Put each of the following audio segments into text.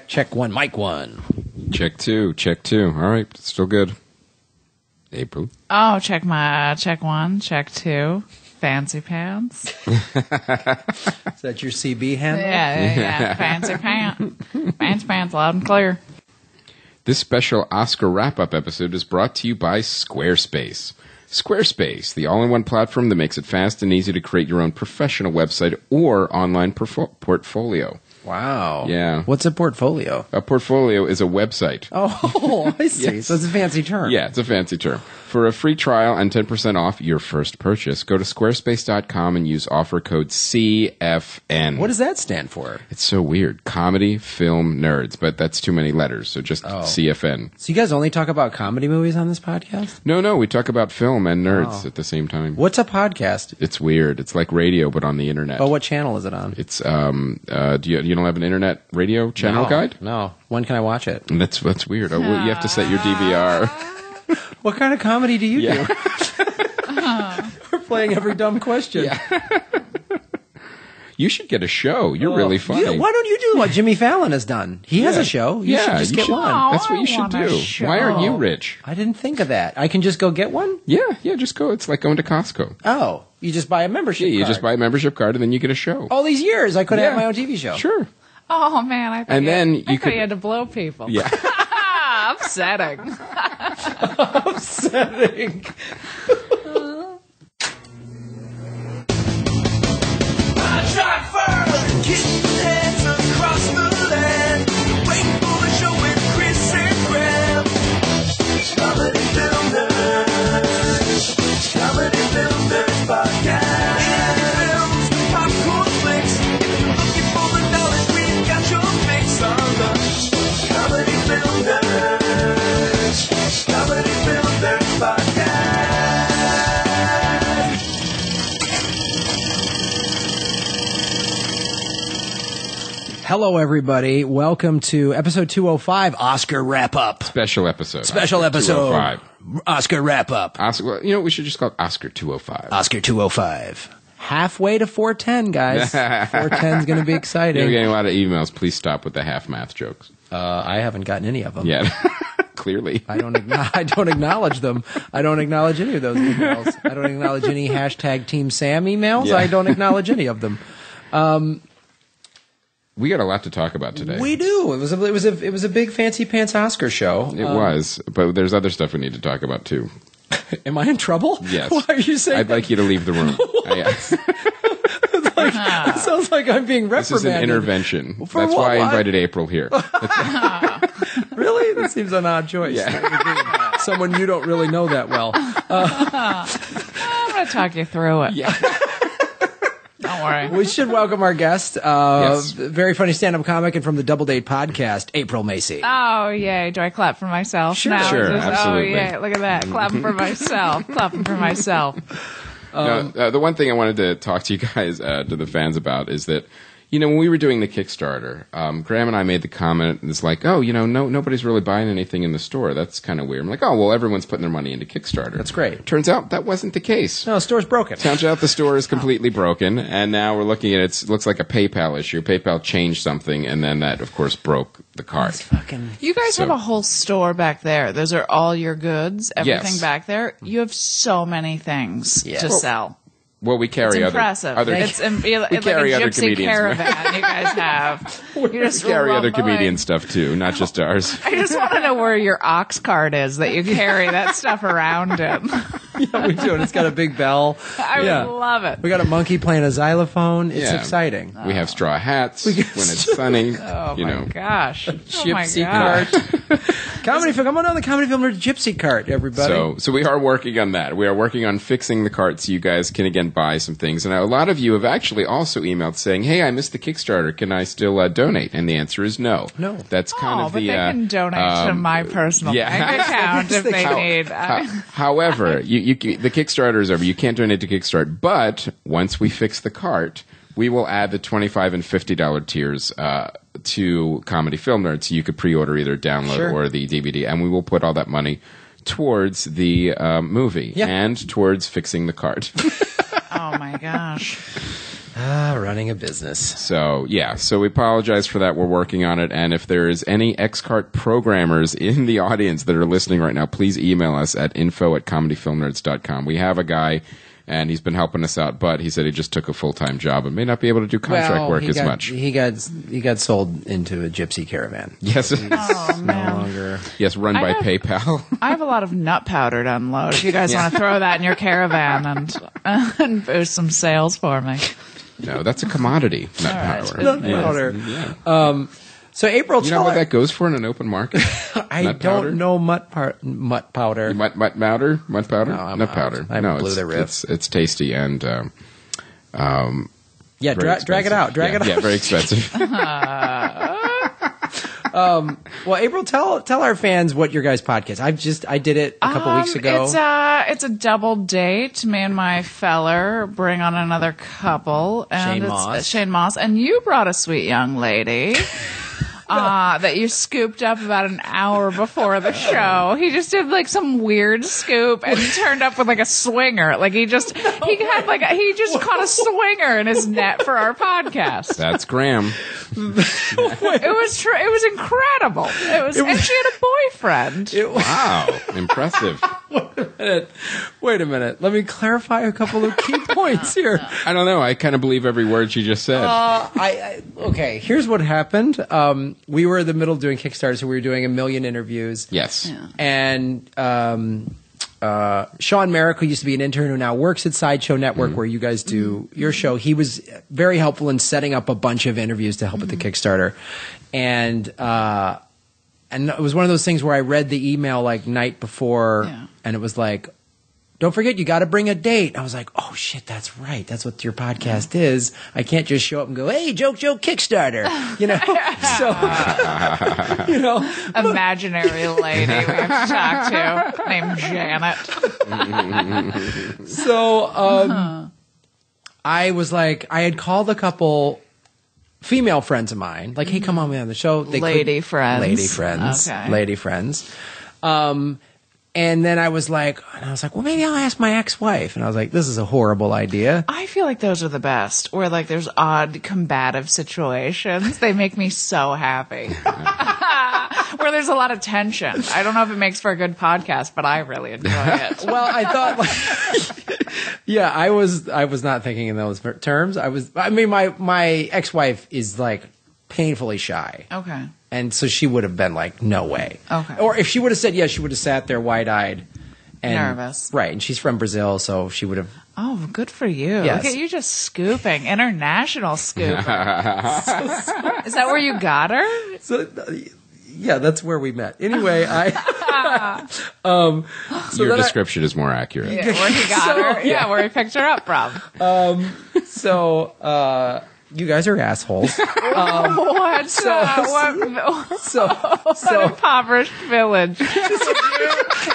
Check one, mic one. Check two. All right, still good. April. Oh, check one, check two. Fancy pants. Is that your CB handle? Yeah. Fancy pants. Fancy pants, loud and clear. This special Oscar wrap-up episode is brought to you by Squarespace. Squarespace, the all-in-one platform that makes it fast and easy to create your own professional website or online portfolio. Wow. Yeah. What's a portfolio? A portfolio is a website. Oh, I see. Yes. So it's a fancy term. Yeah, it's a fancy term. For a free trial and 10% off your first purchase, go to squarespace.com and use offer code CFN. What does that stand for? It's so weird. Comedy, film, nerds. But that's too many letters, so just CFN. So you guys only talk about comedy movies on this podcast? No, we talk about film and nerds at the same time. What's a podcast? It's weird. It's like radio, but on the internet. Oh, what channel is it on? It's, do you don't have an internet radio channel guide? No. When can I watch it? That's weird. You have to set your DVR. What kind of comedy do you do? We're playing every dumb question. Yeah. You should get a show. You're really funny. Yeah, why don't you do what Jimmy Fallon has done? He has a show. You should just get one. That's what you should do. Why aren't you rich? I didn't think of that. I can just go get one? Yeah, just go. It's like going to Costco. Oh, you just buy a membership card. Yeah, you just buy a membership card and then you get a show. All these years, I could have had my own TV show. Sure. Oh, man. I thought you had to blow people. Yeah. Upsetting. Upsetting. I drive further, kissing hands across the land. Waiting for the show with Chris and Graham. Comedy Film Nerds. Comedy Film Nerds Podcast. Indie films, popcorn flicks. If you're looking for the knowledge, we've got your fix on the Comedy Film Nerds. Comedy Film Nerds Podcast. Hello, everybody. Welcome to episode 205, Oscar Wrap-Up. Special episode. Special episode. 205. Oscar Wrap-Up. Oscar, well, we should just call it Oscar 205. Oscar 205. Halfway to 410, guys. 410's going to be exciting. You're getting a lot of emails. Please stop with the half-math jokes. I haven't gotten any of them. Yeah, clearly. I don't acknowledge them. I don't acknowledge any of those emails. I don't acknowledge any hashtag Team Sam emails. Yeah. I don't acknowledge any of them. We got a lot to talk about today. We do. It was a big fancy pants Oscar show. It was, but there's other stuff we need to talk about too. Am I in trouble? Yes. Why are you saying I'd like you to leave the room. It sounds like I'm being reprimanded. This is an intervention. For That's what? why I invited April here. Really? That seems an odd choice. Yeah. Someone you don't really know that well. I'm going to talk you through it. Yeah. Don't worry. We should welcome our guest, Yes. very funny stand-up comic and from the Double Date podcast, April Macie. Oh, yay. Do I clap for myself? Sure. now? Sure, absolutely. Oh, yay. Look at that. Clapping for myself. Clapping for myself. The one thing I wanted to talk to you guys, to the fans about, is that, when we were doing the Kickstarter, Graham and I made the comment, and it's like, nobody's really buying anything in the store. That's kind of weird. I'm like, everyone's putting their money into Kickstarter. That's great. Turns out that wasn't the case. No, the store's broken. Turns out the store is completely broken, and now we're looking at it looks like a PayPal issue. PayPal changed something, and then that, of course, broke the cart. You guys have a whole store back there. Those are all your goods, everything Yes. back there. You have so many things to sell. Well, we carry It's impressive. It's like carry a other gypsy comedians. caravan you guys have. You just carry other rumbling. comedian stuff too, not just ours. I just want to know where your oxcart is that you carry that stuff around in. Yeah, we do, and it's got a big bell. I would love it. We got a monkey playing a xylophone. It's Yeah. exciting. We have straw hats when it's sunny. Oh my gosh. Gypsy cart. Comedy film. Come on the Comedy Film Nerd Gypsy Cart, everybody. So we are working on that. We are working on fixing the cart so you guys can again buy some things. And a lot of you have actually also emailed saying, "Hey, I missed the Kickstarter. Can I still donate?" And the answer is no. No. That's kind of but the. they can donate to my personal bank account if they need. However, the Kickstarter is over. You can't donate to Kickstarter, but once we fix the cart, we will add the $25 and $50 tiers to Comedy Film Nerds, so you could pre-order either download or the DVD, and we will put all that money towards the movie and towards fixing the cart. Oh my gosh. Running a business. So, yeah. So we apologize for that. We're working on it. And if there is any Xcart programmers in the audience that are listening right now, please email us at info@comedyfilmnerds.com. We have a guy, and he's been helping us out, but he said he just took a full-time job and may not be able to do contract work as much. He got sold into a gypsy caravan. Yes. Oh, No man. longer. Yes, run by PayPal. I have a lot of nut powder to unload. If you guys want to throw that in your caravan and boost some sales for me. No, that's a commodity. Nut right. powder. Nut powder. So April, You know what that goes for in an open market? I Nut powder? don't know mutt powder. Mutt powder? Mutt powder? No, I'm Nut out. powder. I No, blew the riff. it's tasty and Yeah, drag it out. Drag it out. Yeah, very expensive. Well, April, tell our fans what your guys' podcast. I did it a couple weeks ago. It's a double date. Me and my feller bring on another couple, and Shane it's Moss. Shane Moss, and you brought a sweet young lady. That you scooped up about an hour before the show. He just did like some weird scoop and turned up with like a swinger. Like he just caught a swinger in his net for our podcast. That's Graham. It was true. It was incredible. And she had a boyfriend. Wow. Impressive. Wait a minute. Let me clarify a couple of key points here. I don't know. I kind of believe every word she just said. Okay, here's what happened. We were in the middle of doing Kickstarter, so we were doing 1 million interviews. Yes. Yeah. And Sean Merrick, who used to be an intern who now works at Sideshow Network, where you guys do your show, he was very helpful in setting up a bunch of interviews to help with the Kickstarter. And it was one of those things where I read the email like night before, and it was like, don't forget, you got to bring a date. I was like, oh, shit, that's right. That's what your podcast is. I can't just show up and go, hey, joke, Kickstarter. You know? So, you know. Imaginary lady we have to talk to named Janet. So I was like, I had called a couple female friends of mine, like, hey, come on on the show. Lady friends. Okay. Lady friends. And then I was like, well, maybe I'll ask my ex-wife. And I was like, this is a horrible idea. I feel like those are the best, where like there's odd combative situations. They make me so happy. Where there's a lot of tension. I don't know if it makes for a good podcast, but I really enjoy it. Well, I thought, yeah, I was not thinking in those terms. My ex-wife is like painfully shy. Okay. And so she would have been like, no way. Okay. Or if she would have said yes, she would have sat there wide-eyed. And, nervous. Right. And she's from Brazil, so she would have. Oh, good for you. Yes. Look at you just scooping. International scooping. Is that where you got her? So, yeah, that's where we met. Anyway, Your description is more accurate. Yeah, where he got her. Yeah, where he picked her up from. You guys are assholes. What impoverished village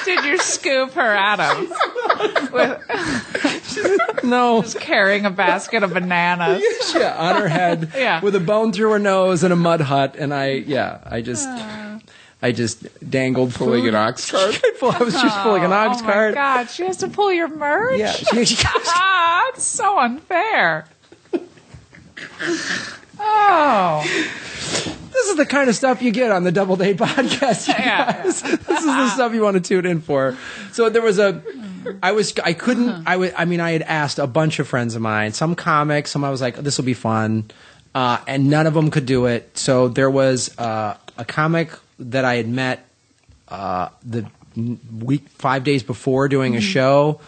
did you scoop her out of? No. Just carrying a basket of bananas. Yeah, on her head. Yeah. With a bone through her nose and a mud hut. And I just dangled Pulling food. an ox cart? I was just pulling an ox Oh my cart. God, she has to pull your merch? Yeah. It's so unfair. Oh. This is the kind of stuff you get on the Double Date podcast, you Yeah. guys. This is the stuff you want to tune in for. So there was I had asked a bunch of friends of mine, some comics, some I was like, this will be fun. And none of them could do it. So there was a comic that I had met the week 5 days before doing a show.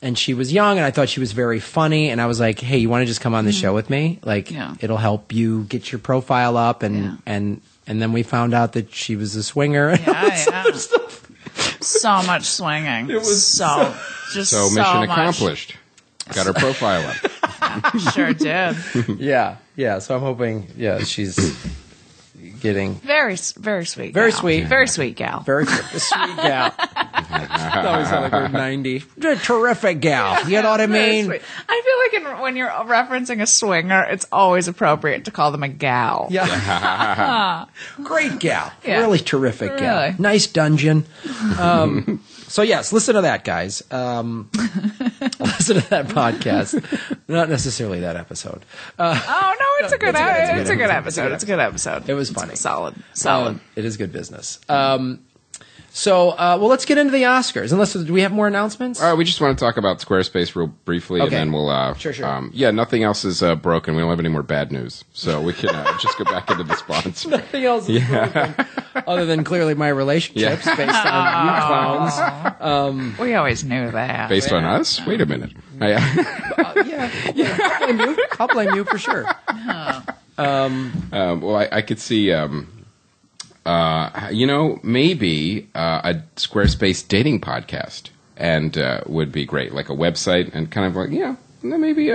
And she was young, and I thought she was very funny. And I was like, "Hey, you want to just come on the show with me? Like, it'll help you get your profile up." And then we found out that she was a swinger. And all this other stuff. So much swinging. It was so mission much. accomplished. Got her profile up. Sure did. Yeah. So I'm hoping, she's getting Very sweet. Very gal. sweet. Very sweet gal. very sweet gal. That always sound like we're 90. Terrific gal. You know what I mean? Very sweet. I feel like when you're referencing a swinger, it's always appropriate to call them a gal. Yeah. Great gal. Yeah. Really terrific gal. Really. Nice dungeon. So yes, listen to that, guys. Listen to that podcast. Not necessarily that episode. Oh no, it's a good episode. It's a good episode. It was funny. Solid. It is good business. Well, let's get into the Oscars. Do we have more announcements? We just want to talk about Squarespace real briefly, Okay. and then we'll. Sure. Nothing else is broken. We don't have any more bad news, so we can just go back into the sponsor. Nothing else is broken, other than clearly my relationships based on you clowns. We always knew that. Based on us? Wait a minute. I'll blame you for sure. Well, I could see, maybe a Squarespace dating podcast and would be great, like a website and kind of like, maybe.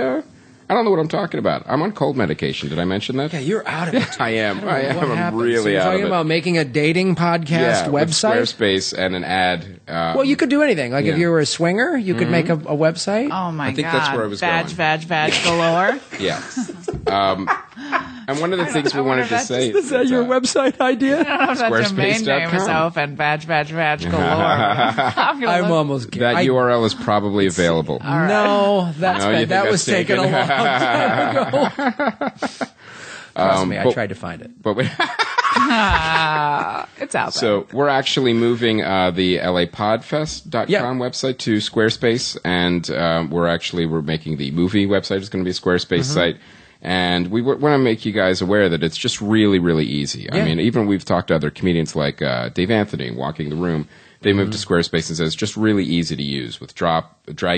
I don't know what I'm talking about. I'm on cold medication. Did I mention that? Yeah, you're out of it. I am. What I'm happened? really So you're out of talking it. about making a dating podcast with website? Squarespace and an ad. Well, you could do anything. Like if you were a swinger, you could make a website. Oh my god! I think that's where I was going. Vag galore. Yeah. And one of the things we wanted to say Is that your website idea? That domain name is Squarespace.com. open. Vag galore. I'm almost That URL is probably available. No, that's No, you bad. think That that's was taken a taken? long time ago. Trust me, I but- tried to find it. But we, it's out there. so we're actually moving the LAPodfest.com Yeah. website to Squarespace, and we're making the movie website. It's going to be a Squarespace site. And we want to make you guys aware that it's just really, really easy. Yeah. I mean, even we've talked to other comedians like Dave Anthony, Walking the Room. They moved to Squarespace and says it's just really easy to use with drag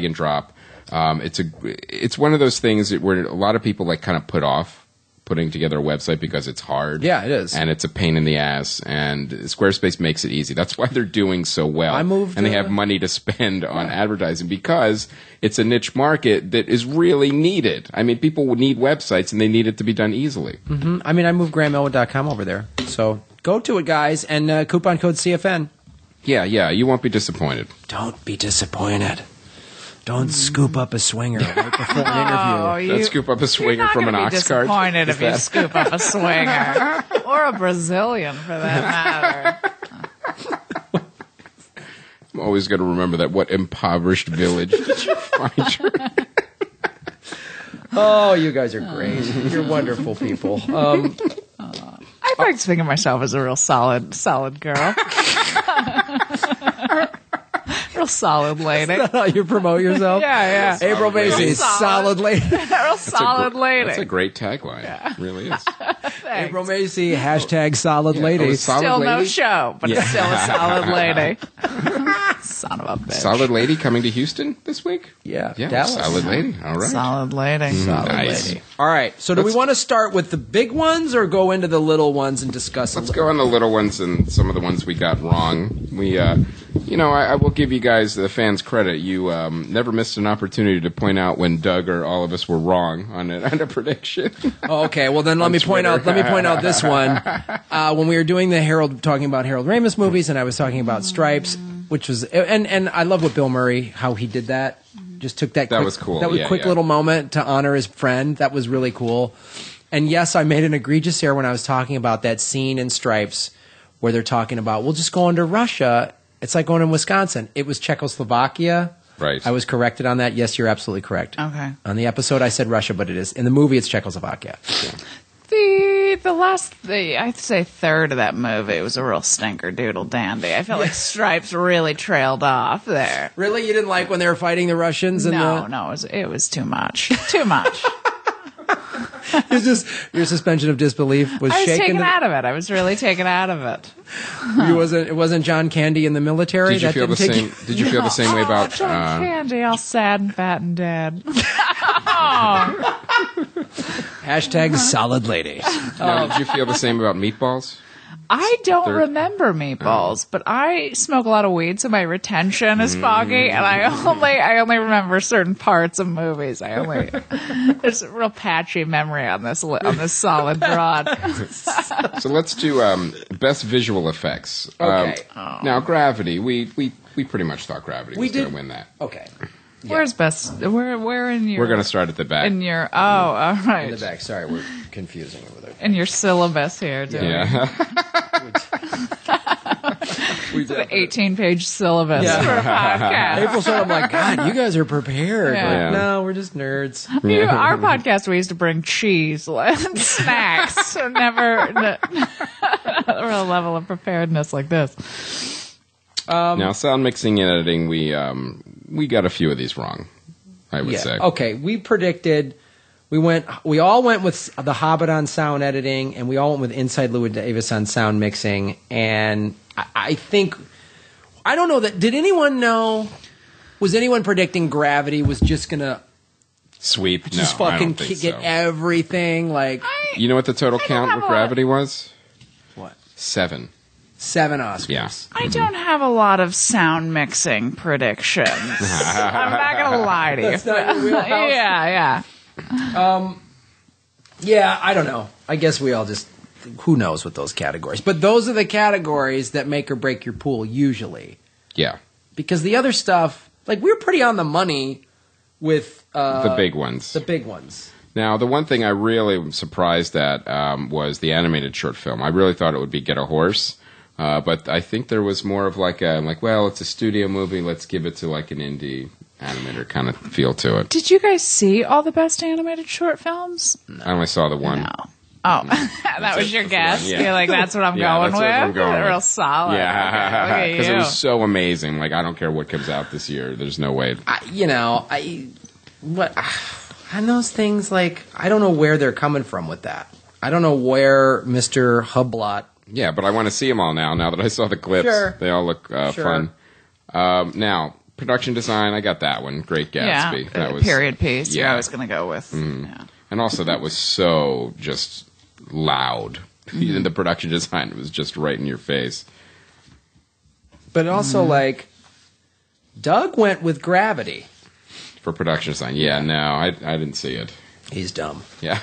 and drop. It's one of those things where a lot of people like kind of put off putting together a website because it's hard. Yeah, it is. And it's a pain in the ass. And Squarespace makes it easy. That's why they're doing so well. And they have money to spend on advertising because it's a niche market that is really needed. I mean, people would need websites and they need it to be done easily. Mm-hmm. I mean, I moved GrahamElwood.com over there. So go to it, guys, and coupon code CFN. Yeah, you won't be disappointed. Don't be disappointed. Don't scoop up a swinger right before an interview. Don't scoop up a swinger from an oxcart. Disappointed if you scoop up a swinger or a Brazilian for that matter. I'm always going to remember that. What impoverished village did you find your... Oh, you guys are great. You're wonderful people. I like to think of myself as a real solid girl. Real solid lady. How you promote yourself? Yeah. April Macie, solid lady. Real solid lady. That's a great tagline. It really is. April Macie, hashtag solid lady. Solid Still lady? no show, but it's still a solid lady. Son of a bitch. Solid lady coming to Houston this week? Yeah, Yeah, Dallas. solid lady. All right. Solid lady. Solid Nice. lady. All right, so do we want to start with the big ones or go into the little ones and discuss Let's go on the little ones and some of the ones we got wrong. We, I will give you guys, the fans, credit. You never missed an opportunity to point out when Doug or all of us were wrong on a prediction. Oh, okay, well then let me point out this one. When we were doing talking about Harold Ramis movies, and I was talking about Stripes, which was and I love what Bill Murray, how he did that. Just took that. That was cool. That was Yeah, quick yeah. little moment to honor his friend. That was really cool. And yes, I made an egregious error when I was talking about that scene in Stripes where they're talking about we'll just go into Russia. It's like going in Wisconsin. It was Czechoslovakia. Right. I was corrected on that. Yes, you're absolutely correct. Okay. On the episode, I said Russia, but it is in the movie. It's Czechoslovakia. I'd say third of that movie was a real stinker doodle dandy. I felt like Stripes really trailed off there. Really, you didn't like when they were fighting the Russians? No, it was too much. Too much. It's just your suspension of disbelief was I was shaken. taken out of it. I was really taken out of it. It wasn't John Candy in the military. Did you feel the same? Did you feel the same way about? John Candy, all sad and fat and dead. Hashtag solid lady. Did you feel the same about Meatballs? I don't Third- remember Meatballs, but I smoke a lot of weed, so my retention is foggy, and I only remember certain parts of movies. There's a real patchy memory on this solid broad. So let's do best visual effects. Okay. Now, Gravity. We pretty much thought Gravity was going did- to win that. Okay. Where's best? Where in your? We're going to start at the back. in your. Oh, all right. In the back. Sorry, we're confusing over there. In your syllabus here, dude. Yeah. We It's an 18-page syllabus Yeah. for a podcast. April said, I'm like, God, you guys are prered. Yeah. Like, Yeah. no, we're just nerds. Our podcast, we used to bring cheese and snacks. So never a level of preparedness like this. Now, sound mixing and editing, we got a few of these wrong, I would say. Okay, we predicted. We all went with The Hobbit on sound editing, and we all went with Inside Llewyn Davis on sound mixing. And I think, I don't know that. Did anyone know? Was anyone predicting Gravity was just gonna Sweep? just No, I fucking don't think get so. everything? Like You know what the total don't count have with a lot. Gravity was? what? 7. 7 Oscars. Yeah. I don't have a lot of sound mixing predictions. I'm not going to lie to you. That's not your wheelhouse? Yeah. Yeah, I don't know. I guess we all just, who knows with those categories. But those are the categories that make or break your pool usually. Yeah. Because the other stuff, like we're pretty on the money with The big ones. The big ones. Now, the one thing I really was surprised at was the animated short film. I really thought it would be Get a Horse. But I think there was more of well, it's a studio movie. Let's give it to like an indie animator kind of feel to it. Did you guys see all the best animated short films? I only saw the one. No. Oh, that was your guess? Yeah. You're like, that's what I'm Yeah, going that's with? what I'm going with. Real solid. Yeah, Okay, look because at it you. was so amazing. Like, I don't care what comes out this year. There's no way. On those things, like, I don't know where they're coming from with that. I don't know where Mr. Hublot. Yeah, but I want to see them all now. Now that I saw the clips, Sure. they all look Sure. fun. Now, production design, I got that one. Great Gatsby. Yeah, That was period piece. yeah. I was going to go with. Yeah. And also, that was so just loud. Even the production design was just right in your face. But also, like, Doug went with Gravity. For production design, yeah, no, I didn't see it. He's dumb. Yeah.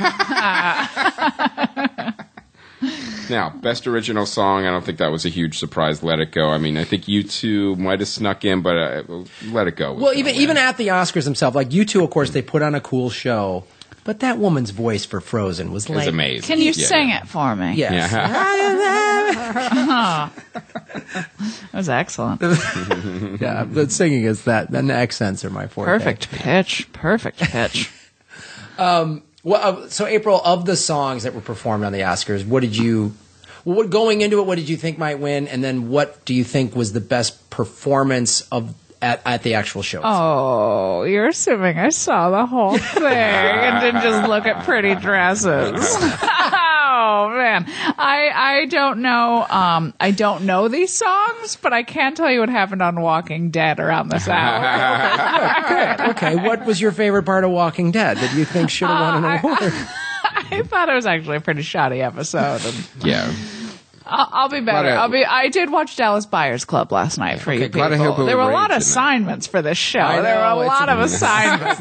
Now, best original song, I don't think that was a huge surprise. Let It Go. I mean, I think you two might have snuck in, but Let It Go. Well, even at the Oscars themselves, like, you two, of course, they put on a cool show. But that woman's voice for Frozen was it was like... amazing. Can you Yeah. sing it for me? Yes. Yeah. That was excellent. Yeah, but singing is that. And the accents are my forte. Perfect pitch. Perfect pitch. Well, so April, of the songs that were performed on the Oscars, what did you... What, going into it, what did you think might win? And then what do you think was the best performance of at the actual show? Oh, you're assuming I saw the whole thing and didn't just look at pretty dresses. Oh man, I don't know. I don't know these songs, but I can tell you what happened on Walking Dead around this hour. Okay, what was your favorite part of Walking Dead that you think should have won an award? I thought it was actually a pretty shoddy episode. And Yeah. I'll be better. Lot of- I did watch Dallas Buyers Club last night for you a lot of people. hillbilly There were a lot of rage in that. assignments for this show. I There were know, a lot of assignments.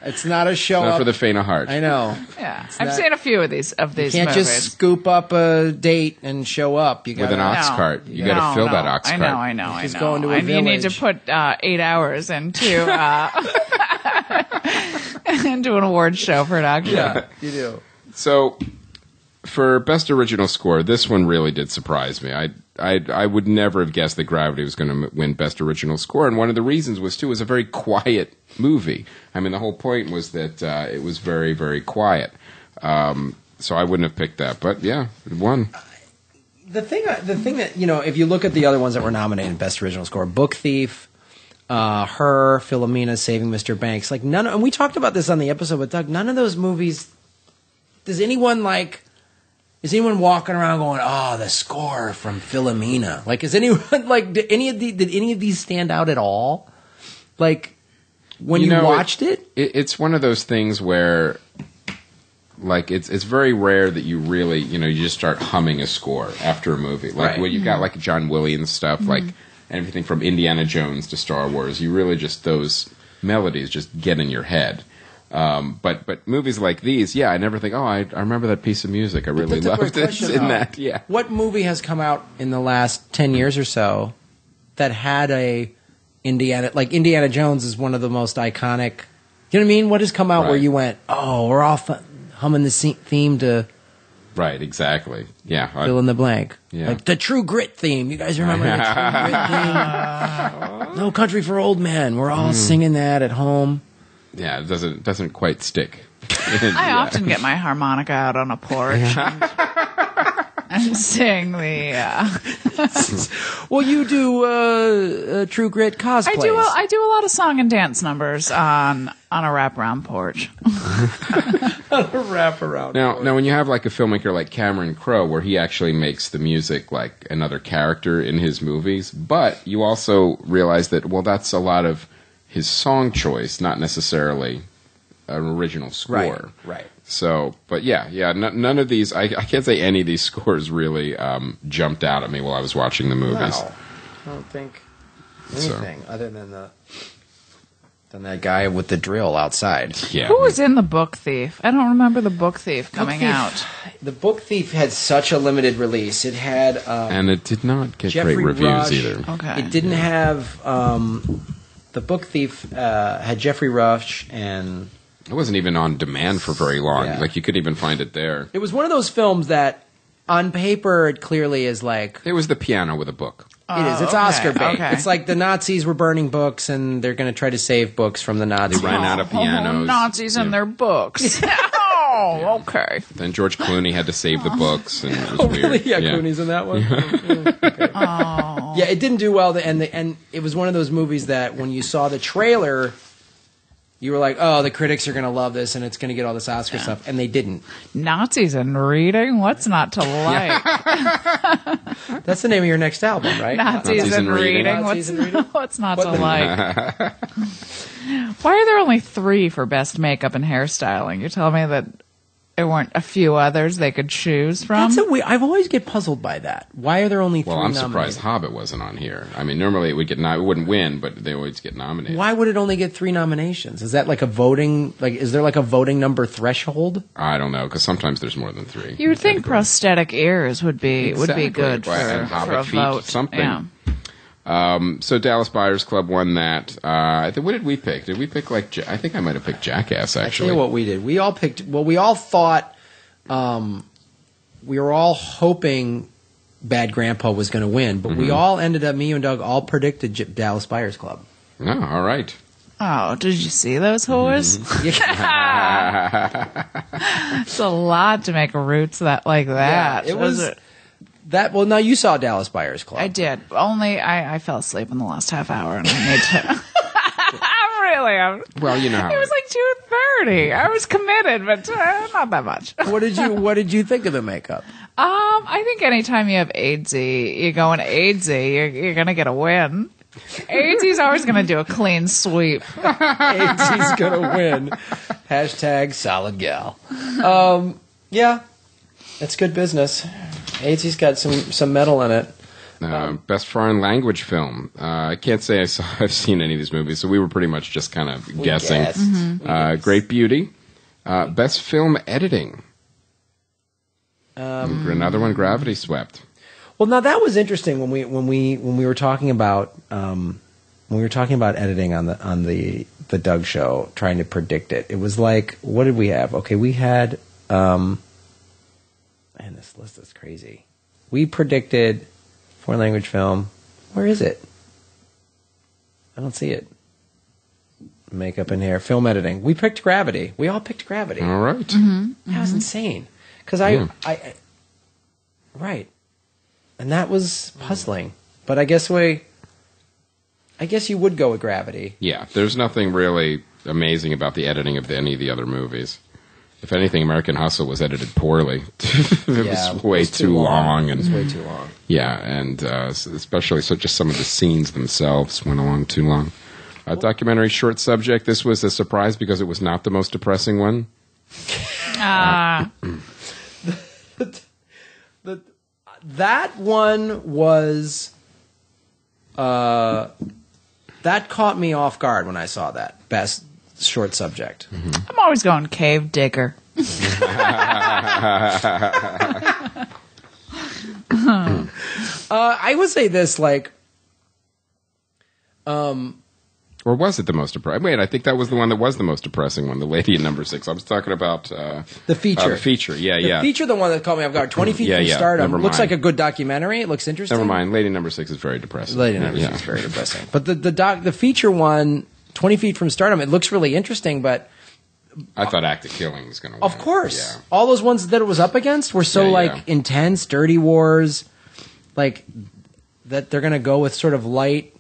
It's not a show Not up. for the faint of heart. I know. Yeah, I've seen a few of these You can't movies. just scoop up a date and show up. You With an gotta- ox cart. You got to fill that ox cart. I know. Just go into a And you need to village. put 8 hours into into an award show production. Yeah, you do. So, for best original score, this one really did surprise me. I would never have guessed that Gravity was going to win best original score, and one of the reasons was too, it was a very quiet movie. I mean, the whole point was that it was very, very quiet. So I wouldn't have picked that, but yeah, it won. The thing that, you know, if you look at the other ones that were nominated best original score, Book Thief, Her, Philomena, Saving Mr. Banks, like none. And we talked about this on the episode with Doug. None of those movies. Is anyone walking around going, "Oh, the score from Philomena"? Like, is anyone like? Did any of these stand out at all? Like, when you watched it? It's one of those things where, like, it's very rare that you really, you just start humming a score after a movie. Like, Right. when you got, like, John Williams stuff, like, everything from Indiana Jones to Star Wars, you really just, those melodies just get in your head. But movies like these, yeah, I never think, I remember that piece of music. I really That's a great loved it question, in though. that, yeah. What movie has come out in the last 10 years or so that had a Indiana Jones is one of the most iconic. You know what I mean? What has come out where Right. you went, oh, we're all humming the theme to Right, exactly. Yeah. Fill in the blank. Yeah. Like the True Grit theme. You guys remember the True Grit theme? No Country for Old Men. We're all singing that at home. Yeah, it doesn't quite stick. I often get my harmonica out on a porch and sing the. Well, you do True Grit cosplays. I do a lot of song and dance numbers on a wraparound porch. Wraparound. Now, when you have like a filmmaker like Cameron Crowe, where he actually makes the music like another character in his movies, but you also realize that Mm-hmm. that's a lot of his song choice, not necessarily an original score. Right. So, but none of these. I can't say any of these scores really jumped out at me while I was watching the movies. No, I don't think anything other than that guy with the drill outside. Yeah. Who was in The Book Thief? I don't remember The Book Thief coming Thief. out. The Book Thief had such a limited release. It had And it did not get Jeffrey great reviews Rush. either. Okay. It didn't have The Book Thief had Jeffrey Rush, and It wasn't even on demand for very long. Yeah. Like you couldn't even find it there. it was one of those films that on paper it clearly is like It was the piano with a book. it is. It's okay, Oscar bait. okay. It's like the Nazis were burning books, and they're going to try to save books from the Nazis. They ran out of pianos. Nazis and their books. Oh, okay. Then George Clooney had to save the books, and it was Oh, weird. really? Yeah, Clooney's in that one. Yeah, it didn't do well, and it was one of those movies that when you saw the trailer, you were like, "Oh, the critics are going to love this, and it's going to get all this Oscar stuff," and they didn't. Nazis and reading? What's not to like? That's the name of your next album, right? Nazis and reading. Nazis and reading. What's not to like? Why are there only 3 for best makeup and hairstyling? You're telling me that there weren't a few others they could choose from? That's a weird. I've always get puzzled by that. Why are there only 3 Well, I'm nominated? surprised Hobbit wasn't on here. I mean, normally it would it wouldn't win, but they always get nominated. Why would it only get 3 nominations? Is that like a voting? Like, is there like a voting number threshold? I don't know, because sometimes there's more than 3. You would think prosthetic ears would be Exactly. good Why, and for Hobbit a feet, vote. something. Yeah. So Dallas Buyers Club won that. What did we pick? Did we pick I think I might have picked Jackass, I tell actually. you what we did. We all picked. Well, we all thought. We were all hoping Bad Grandpa was going to win, but we all ended up. Me and Doug all predicted Dallas Buyers Club. Oh, all right. Oh, did you see those whores? It's a lot to make roots like that. Yeah, it was that. Well, now you saw Dallas Buyers Club. I did. Only I fell asleep in the last half hour, and I need to. I'm Well, you know how It was like 2:30. I was committed, but not that much. What did you think of the makeup? I think anytime you have AIDSy, you go in AIDSy, you're gonna get a win. AIDSy's always gonna do a clean sweep. AIDSy's gonna win. Hashtag solid gal. Yeah, it's good business. AIDSy's got some metal in it. Best foreign language film. I can't say I've seen any of these movies, so we were pretty much just kind of guessing. guessed. Great Beauty. Best film editing. Another one, Gravity Swept. Well, now that was interesting when we were talking about editing on the Doug show, trying to predict it. It was like, what did we have? Okay, we had man, this list is crazy. We predicted foreign language film. Where is it? I don't see it. Makeup and hair, film editing. We picked Gravity. We all picked Gravity. All right. That was insane. Because I right, and that was puzzling. But I guess you would go with Gravity. Yeah, there's nothing really amazing about the editing of any of the other movies. If anything, American Hustle was edited poorly. It was way too long. It was way too long. Yeah, and especially just some of the scenes themselves went along too long. Documentary short subject. This was a surprise because it was not the most depressing one. That one was that caught me off guard when I saw that best short subject. I'm always going cave digger. I would say this, Or was it the most depressing? Wait, I think that was the one that was the most depressing one, the lady in number 6. I was talking about the feature. The feature, yeah. The feature, the one that caught me off guard. 20 Feet from Stardom. Looks like a good documentary. It looks interesting. Never mind. Lady number 6 is very depressing. Lady number 6 is very depressing. But the feature one, 20 Feet from Stardom, it looks really interesting, but... I thought Act of Killing was going to win. Of course. Yeah. All those ones that it was up against were so, intense, dirty wars, that they're going to go with sort of light...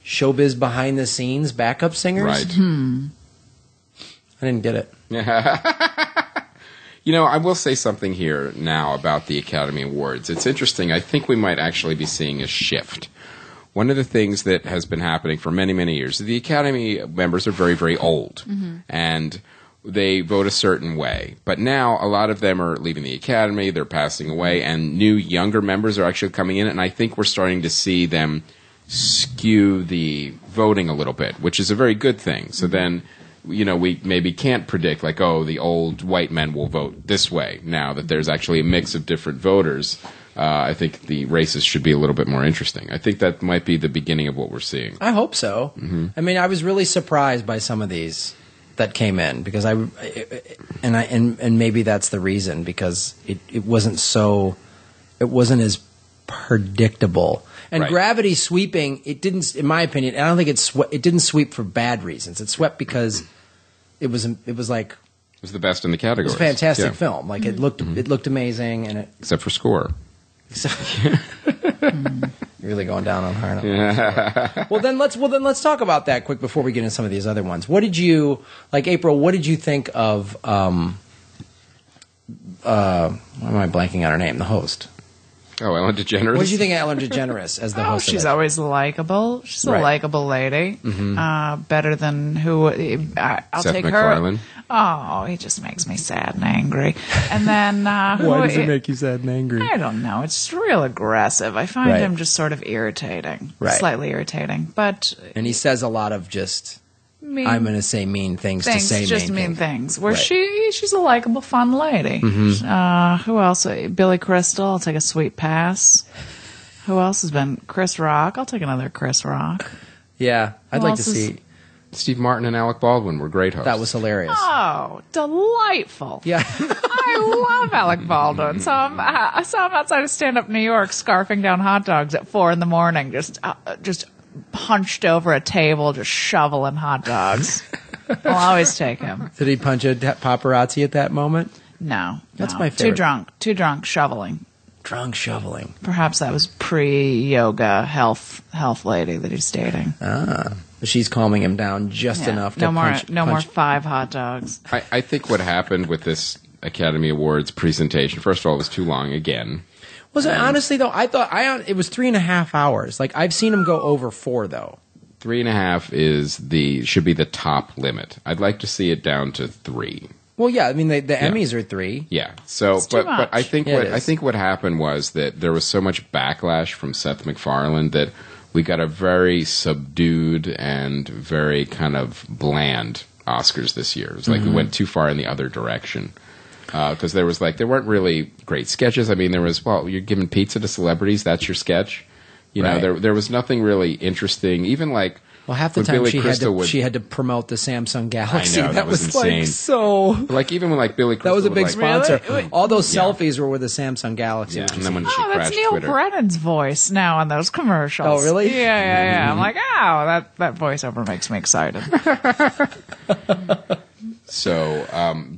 showbiz behind the scenes backup singers. Right. I didn't get it. I will say something here now about the Academy Awards. It's interesting. I think we might actually be seeing a shift. One of the things that has been happening for many, many years, the Academy members are very, very old. And they vote a certain way. But now a lot of them are leaving the Academy, they're passing away, and new, younger members are actually coming in. And I think we're starting to see them skew the voting a little bit, which is a very good thing. So then, we maybe can't predict the old white men will vote this way. Now that there's actually a mix of different voters, I think the races should be a little bit more interesting. I think that might be the beginning of what we're seeing. I hope so. Mm-hmm. I mean, I was really surprised by some of these that came in because and maybe that's the reason because it wasn't as predictable. And right. Gravity sweeping, it didn't, in my opinion, I don't think it didn't sweep for bad reasons. It swept because it was the best in the category. It was a fantastic film. It looked amazing, and except for score. You're really going down on her. Yeah. Well, then let's talk about that quick before we get into some of these other ones. What did you April? What did you think of? Why am I blanking on her name? The host. Oh, Ellen DeGeneres. What did you think of Ellen DeGeneres as the host? She's always likable. She's a likable lady. Mm-hmm. Better than who? I'll Seth take MacFarlane. her. Oh, he just makes me sad and angry. And then why does it make you sad and angry? I don't know. It's just real aggressive. I find him just sort of irritating, slightly irritating. And he says a lot of just. I'm going to say mean things to say just mean things. Where right. she's a likable, fun lady. Mm-hmm. Who else? Billy Crystal. I'll take a sweet pass. Who else has been? Chris Rock. I'll take another Chris Rock. Yeah, I'd like to see. Steve Martin and Alec Baldwin were great hosts. That was hilarious. Oh, delightful. Yeah. I love Alec Baldwin. So I saw him outside of Stand Up New York scarfing down hot dogs at 4 a.m, just hunched over a table, just shoveling hot dogs. I'll always take him. Did he punch a paparazzi at that moment? No. That's my favorite. Too drunk, shoveling. Drunk shoveling. Perhaps that was pre-yoga health lady that he's dating. She's calming him down just enough to punch. No more 5 hot dogs. I think what happened with this Academy Awards presentation, first of all, it was too long again. Was it honestly though? I thought it was 3.5 hours. I've seen him go over 4 though. 3.5 should be the top limit. I'd like to see it down to 3. Well, yeah. I mean, the Emmys are 3. Yeah. So, but I think what happened was that there was so much backlash from Seth MacFarlane that we got a very subdued and very kind of bland Oscars this year. It was we went too far in the other direction. Because there weren't really great sketches. I mean, there was, you're giving pizza to celebrities, that's your sketch. There was nothing really interesting. Even half the time she had to promote the Samsung Galaxy. I know, that was insane. Even when Billy Crystal that was a big sponsor. Really? All those selfies were with the Samsung Galaxy. Yeah, and then when she that's crashed Neil Twitter. Brennan's voice now on those commercials. Oh, really? Yeah. I'm like, that voiceover makes me excited. So,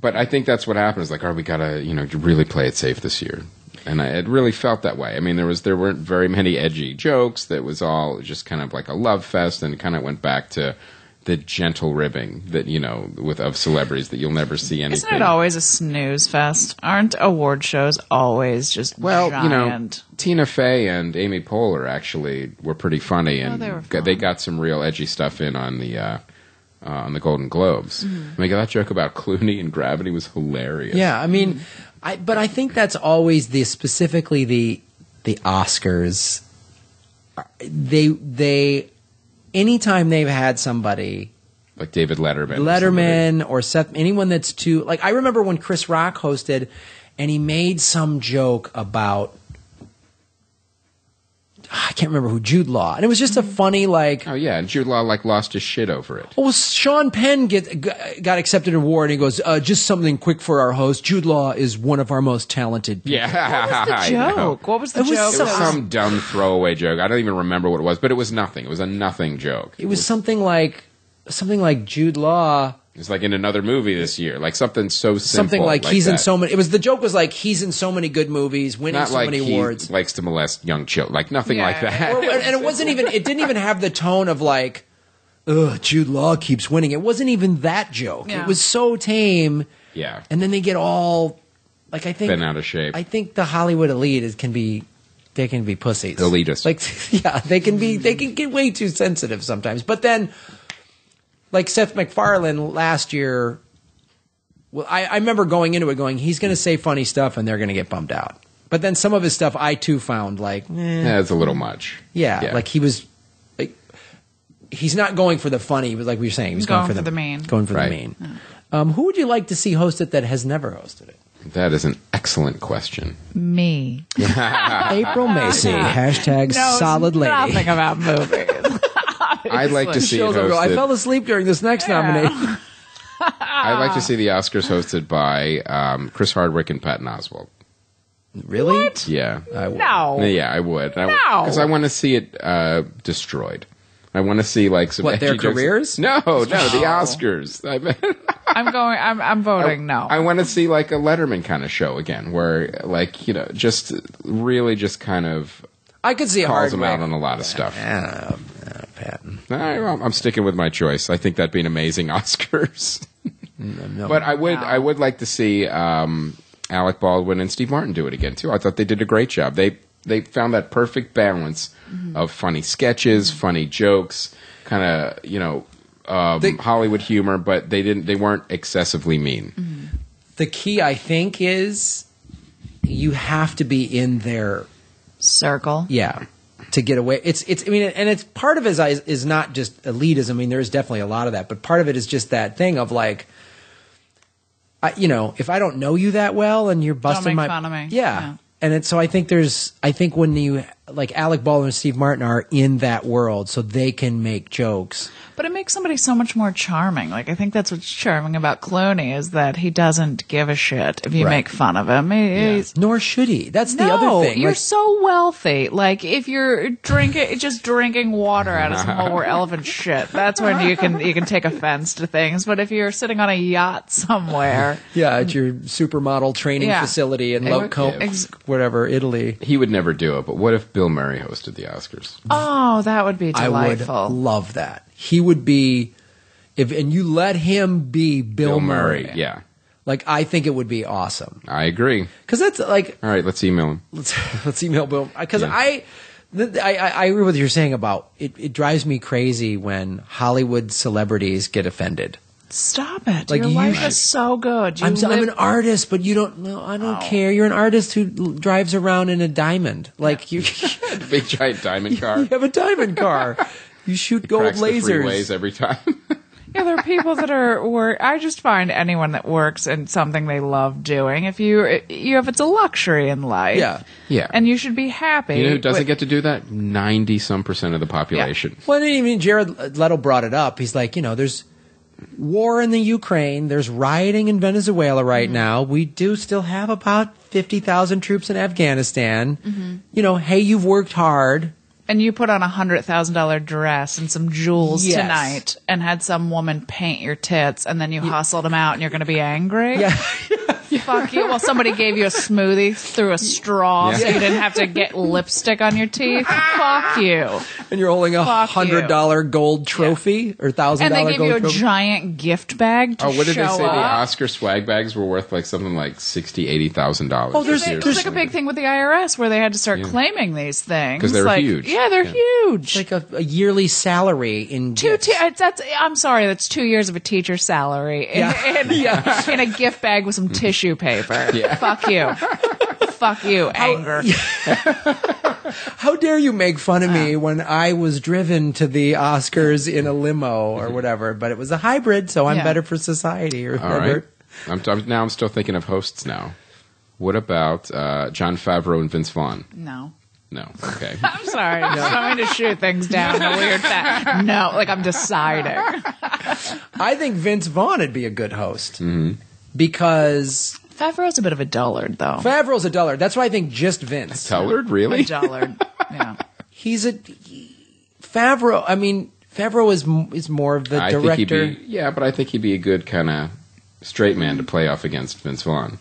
but I think that's what happened. Is we gotta, really play it safe this year, and it really felt that way. I mean, there weren't very many edgy jokes. That was all just kind of like a love fest, and it kind of went back to the gentle ribbing that of celebrities that you'll never see anything. Isn't it always a snooze fest? Aren't award shows always just giant? Tina Fey and Amy Poehler actually were pretty funny, and they got some real edgy stuff in on the Golden Globes. I mean, that joke about Clooney and Gravity was hilarious. Yeah, I mean, but I think that's always specifically the Oscars. They anytime they've had somebody like David Letterman or Seth, anyone that's too I remember when Chris Rock hosted, and he made some joke about. I can't remember who, Jude Law, and it was just a funny like. Oh yeah, and Jude Law like lost his shit over it. Well, Sean Penn got accepted an award, and he goes, "Just something quick for our host. Jude Law is one of our most talented people." Yeah, What was the joke? What was the joke? It was some dumb throwaway joke. I don't even remember what it was, but it was nothing. It was a nothing joke. It was something like Jude Law. It's like in another movie this year, like something so simple. Something like he's that. in so many. The joke was like he's in so many good movies, winning Not so like many he awards. likes to molest young children, like nothing like that. And it wasn't even. It didn't even have the tone of like, "Ugh, Jude Law keeps winning." It wasn't even that joke. Yeah. It was so tame. Yeah, And then they get all like I think been out of shape. I think the Hollywood elite can be pussies. Elitist. Like yeah, they can get way too sensitive sometimes. But then like Seth MacFarlane last year, well, I remember going into it going, he's going to say funny stuff and they're going to get bummed out. But then some of his stuff I too found like, Yeah, it's a little much. yeah, like he was like, he's not going for the funny, but like we were saying, he was going for the mean. Going for Right. the mean. Who would you like to see host it that has never hosted it? That is an excellent question. Me. April Macie, hashtag Knows solid lady. nothing about movies. I'd like to see it Shows will go, I hosted. fell asleep during this next nomination. I'd like to see the Oscars hosted by Chris Hardwick and Patton Oswalt. Really? What? Yeah, I would. No. Yeah, I would. No. Because I want to see it destroyed. I want to see like some What, their edgy jokes. careers? No, the Oscars. I'm voting no. I want to see like a Letterman kind of show again, where like just really just kind of I could see a calls hard them way. out on a lot of stuff. Patton. I'm sticking with my choice. I think that'd be an amazing Oscars. No. But I would like to see Alec Baldwin and Steve Martin do it again too. I thought they did a great job. They found that perfect balance of funny sketches, funny jokes, kind of Hollywood humor, but they weren't excessively mean. The key, I think, is you have to be in their Circle. to get away. I mean, and it's part of it is not just elitism. I mean, there's definitely a lot of that, but part of it is just that thing of like, if I don't know you that well and you're busting make fun of me. yeah. Yeah. And so I think when you like Alec Baldwin and Steve Martin are in that world, so they can make jokes. But it makes somebody so much more charming. Like, I think that's what's charming about Clooney is that he doesn't give a shit if you Right. make fun of him. He's, Nor should he. That's the no, other thing. you're Like, so wealthy. Like, if you're drinking water out of some lower elephant shit, that's when you can take offense to things. But if you're sitting on a yacht somewhere, yeah, at your supermodel training Yeah. facility in whatever, Italy. He would never do it. But what if Bill Murray hosted the Oscars? oh, that would be delightful. I would love that. He would be, and you let him be Bill Murray. Yeah, Like, I think it would be awesome. I agree. Because that's like, All right, let's email him. let's email Bill. Because Yeah. I agree with what you're saying about it drives me crazy when Hollywood celebrities get offended. Stop it. Like, Your you- life is so good. I'm an artist, but you don't know. I don't care. You're an artist who drives around in a diamond. Like, you Big giant diamond car. have a diamond car. You shoot gold Cracks the lasers. freeways every time. Yeah, there are people that I just find anyone that works in something they love doing. If it's a luxury in life. Yeah. Yeah. And you should be happy. You know who doesn't Wait. get to do that? 90% of the population. Well, I mean, Jared Leto brought it up. He's like, there's war in the Ukraine. There's rioting in Venezuela right now. We do still have about 50,000 troops in Afghanistan. Hey, you've worked hard. And you put on a $100,000 dress and some jewels Yes. tonight and had some woman paint your tits and then you hustled them out and you're going to be angry? Yeah. Fuck you. Well, somebody gave you a smoothie through a straw so Yeah. you didn't have to get lipstick on your teeth. Fuck you. And you're holding a Fuck $100 gold trophy or $1,000 And they give you gold a trophy. giant gift bag to Oh, what did they show say? The up. Oscar swag bags were worth like something like $80,000. Oh, there's- It was like a big thing with the IRS where they had to start claiming these things. 'Cause they're like, huge. Yeah, they're huge. like a yearly salary in gifts. I'm sorry, that's 2 years of a teacher's salary in a gift bag with some tissue paper. Yeah. Fuck you. Fuck you, anger. How dare you make fun of me when I was driven to the Oscars in a limo or whatever? But it was a hybrid, so I'm Yeah. better for society or All whatever. right. I'm still thinking of hosts now. What about John Favreau and Vince Vaughn? No. No. Okay. I'm sorry. I'm trying to shoot things down in a weird No, like I'm deciding. I think Vince Vaughn would be a good host because Favreau's a bit of a dullard, though. Favreau's a dullard. That's why I think just Vince. Dullard, really? A dullard. Yeah. Favreau. I mean, Favreau is more of the director. But I think he'd be a good kind of straight man to play off against Vince Vaughn.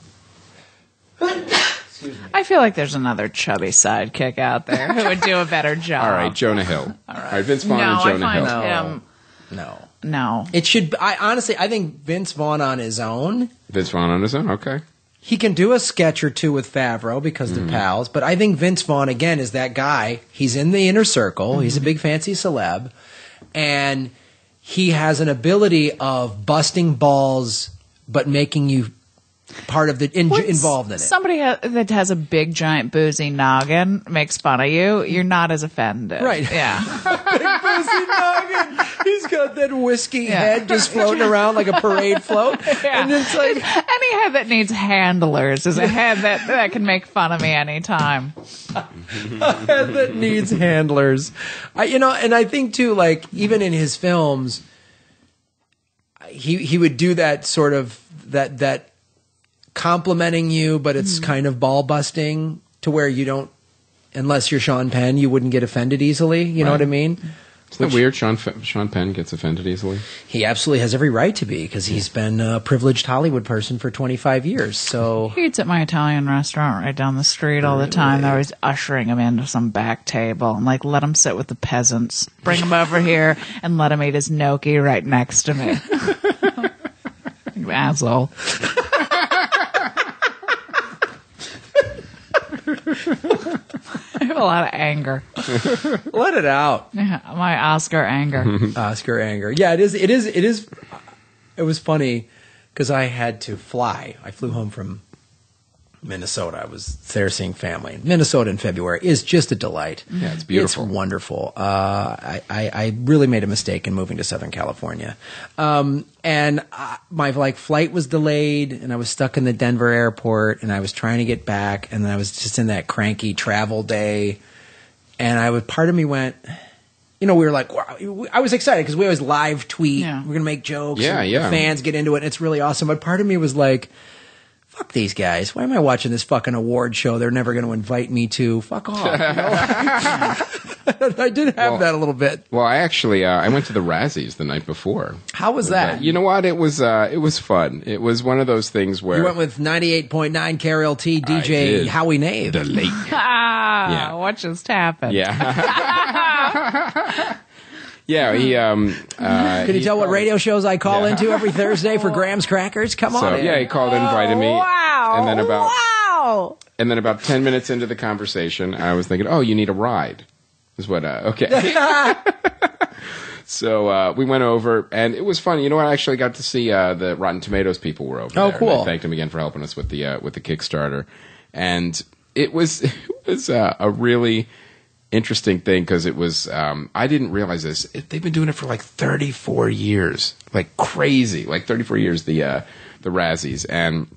I feel like there's another chubby sidekick out there who would do a better job. All right, Jonah Hill. All right, Vince Vaughn and Jonah Hill. Him. No. It should. I think Vince Vaughn on his own. Vince Vaughn on his own. Okay. He can do a sketch or two with Favreau because they're pals. But I think Vince Vaughn again is that guy. He's in the inner circle. He's a big fancy celeb, and he has an ability of busting balls, but making you part of the involved in it. Somebody that has a big, giant, boozy noggin makes fun of you. You're not as offended. Right. Yeah. Big boozy noggin. He's got that whiskey head just floating around like a parade float. Yeah. And it's like any head that needs handlers is a head that can make fun of me anytime. a head that needs handlers. And I think too, like even in his films, he would do that sort of that complimenting you, but it's kind of ball busting to where you don't, unless you're Sean Penn, you wouldn't get offended easily. You know what I mean? Isn't it weird Sean Penn gets offended easily? He absolutely has every right to be because he's been a privileged Hollywood person for 25 years. So He eats at my Italian restaurant right down the street all the time. They're always ushering him into some back table. I'm like, let him sit with the peasants. Bring him over here and let him eat his gnocchi right next to me. You asshole. I have a lot of anger. let it out. Yeah, my Oscar anger. Oscar anger. Yeah, it is. It was funny because I had to fly. I flew home from Minnesota. I was there seeing family. Minnesota in February is just a delight. Yeah, it's beautiful. It's wonderful. I really made a mistake in moving to Southern California. And my flight was delayed and I was stuck in the Denver airport and I was trying to get back and then I was just in that cranky travel day. And part of me went, we were like, wow. I was excited because we always live tweet. Yeah. We're going to make jokes. Yeah, and yeah. the fans get into it and it's really awesome. But part of me was like, fuck these guys. Why am I watching this fucking award show they're never going to invite me to? Fuck off. I did have that a little bit. Well, I actually I went to the Razzies the night before. How was that? You know what? It was fun. It was one of those things where You went with 98.9 KRLT DJ Howie Nave. the late. Yeah. What just happened? Yeah. Yeah, he. Can you tell what radio shows I call into every Thursday for Graham's Crackers? Come on in. Yeah, he called and invited me. Wow. And then about 10 minutes into the conversation, I was thinking, "Oh, you need a ride." Is what? Okay. So we went over, and it was fun. I actually got to see the Rotten Tomatoes people were over there. Oh, cool! And I thanked them again for helping us with the Kickstarter, and it was a really interesting thing because it was I didn't realize this. They've been doing it for like 34 years, like crazy, like 34 years. The Razzies, and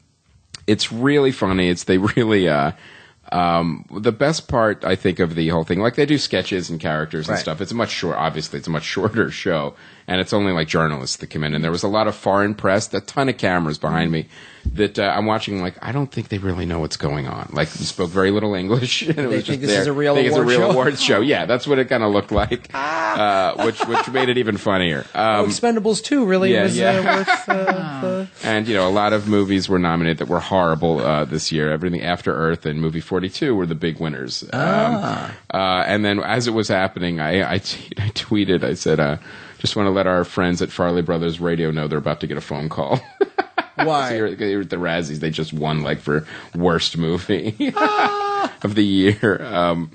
it's really funny. They really the best part I think of the whole thing, like they do sketches and characters and stuff. It's obviously it's a much shorter show, and it's only like journalists that come in. And there was a lot of foreign press, a ton of cameras behind me that I'm watching. Like I don't think they really know what's going on. Like we spoke very little English, and it was think just this is a real awards show. Yeah, that's what it kind of looked like, which made it even funnier. Expendables 2 really was worth. And a lot of movies were nominated that were horrible this year. Everything After Earth and Movie 42 were the big winners. And then as it was happening, I tweeted. I said, "Just want to let our friends at Farley Brothers Radio know they're about to get a phone call." Why? So you're at the Razzies. They just won for worst movie of the year.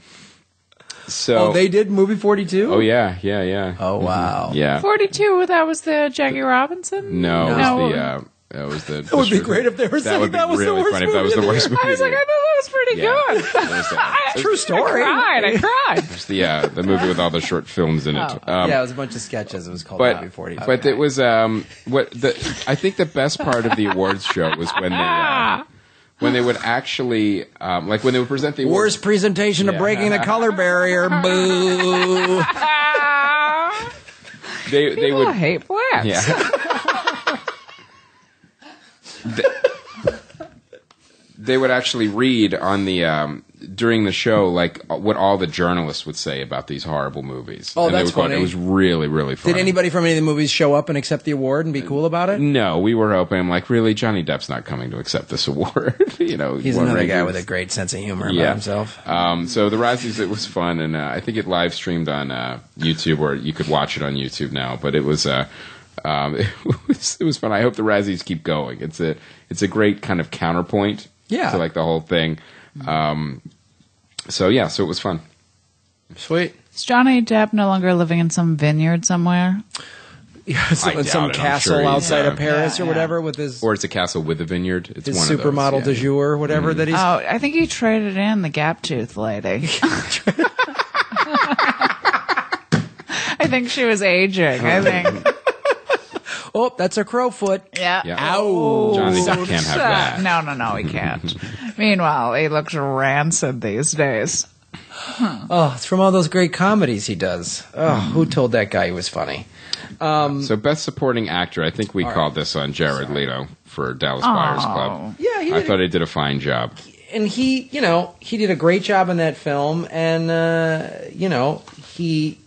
So they did Movie 42? Oh yeah. Oh wow. Yeah. 42. That was the Jackie Robinson. No, it was the. That would be great if they were saying that was the worst funny if that was the worst movie. I was like, I thought that was pretty good. True story. I cried. It's the movie with all the short films in it. Yeah, it was a bunch of sketches. It was called Movie 42. But it was I think the best part of the awards show was when when they would actually, like when they would present the Worst presentation of breaking the color barrier. Boo. they People would hate blacks. Yeah. They would actually read on the during the show like what all the journalists would say about these horrible movies. Oh, and that's they would funny. It was really, really funny. Did anybody from any of the movies show up and accept the award and be cool about it? No, we were hoping. I'm like, really, Johnny Depp's not coming to accept this award. You know, He's one another rating guy was- with a great sense of humor about himself. So the Razzies, it was fun, and I think it live streamed on YouTube, or you could watch it on YouTube now. But it was it was fun. I hope the Razzies keep going. It's a great kind of counterpoint to like the whole thing. So it was fun. Sweet. Is Johnny Depp no longer living in some vineyard somewhere? Yeah, I doubt some it. I'm castle sure outside of Paris Yeah, or whatever with his Or it's a castle with a vineyard. It's his one of those, supermodel yeah. du jour, whatever that he's. Oh, I think he traded in the gap tooth lady. I think she was aging. I think. Oh, that's a crowfoot. Yeah. Yeah. Ow. Johnny Depp can't have that. No, he can't. Meanwhile, he looks rancid these days. Oh, it's from all those great comedies he does. Oh, who told that guy he was funny? So best supporting actor, I think we called this on Jared Leto for Dallas Buyers Club. Yeah, he I did thought he did a fine job. and he did a great job in that film, and he.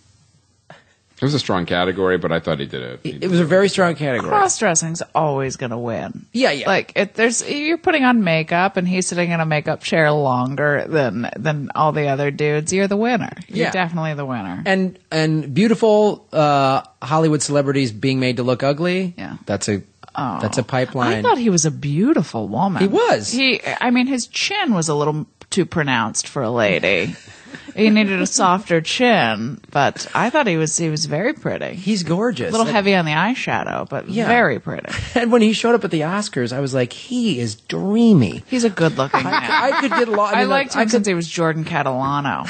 It was a strong category, but I thought he did it. It was a very strong category. Cross-dressing's always going to win. Yeah. Like you're putting on makeup and he's sitting in a makeup chair longer than all the other dudes. You're the winner. You're Yeah. definitely the winner. And beautiful Hollywood celebrities being made to look ugly. Yeah. That's a pipeline. I thought he was a beautiful woman. He was. His chin was a little too pronounced for a lady. He needed a softer chin, but I thought he was very pretty. He's gorgeous. A little heavy on the eyeshadow, but very pretty. And when he showed up at the Oscars, I was like, he is dreamy. He's a good-looking man. I could get along. I liked him since he was Jordan Catalano.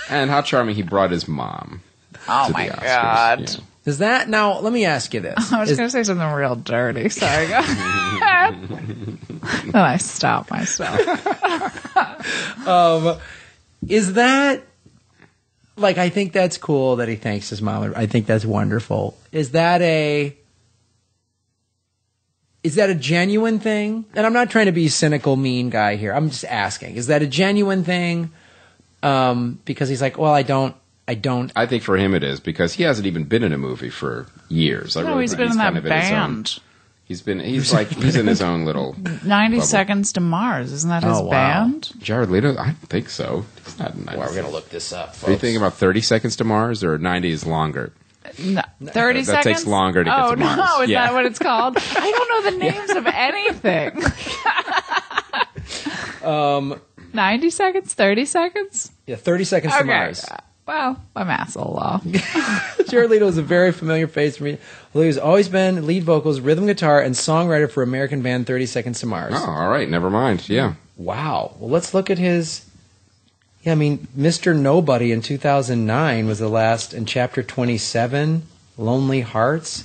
And how charming he brought his mom. Oh to my the Oscars. God. Yeah. Is that now? Let me ask you this. I was going to say something real dirty. Sorry, go ahead. Then I stopped myself. Is that like? I think that's cool that he thanks his mom. I think that's wonderful. Is that a genuine thing? And I'm not trying to be a cynical, mean guy here. I'm just asking. Is that a genuine thing? Because he's like, well, I don't. I think for him it is, because he hasn't even been in a movie for years. No, he's been in that band. He's in his own little 90 bubble. Seconds to Mars. Isn't that his Oh, wow. band? Jared Leto? I don't think so. He's not in 90 Well, we're gonna look this up. Are you thinking about 30 Seconds to Mars, or 90 is longer? No, 30 That seconds? takes longer to get to Mars. Oh, no, is Yeah. that what it's called? I don't know the names of anything. 90 seconds? 30 seconds? Yeah, 30 Seconds to Okay. Mars. Well, my math's a little low. Jared Leto is a very familiar face for me. Although he's always been lead vocals, rhythm guitar, and songwriter for American band 30 Seconds to Mars. Oh, all right. Never mind. Yeah. Wow. Well, let's look at his. Yeah, I mean, Mr. Nobody in 2009 was the last, and Chapter 27, Lonely Hearts.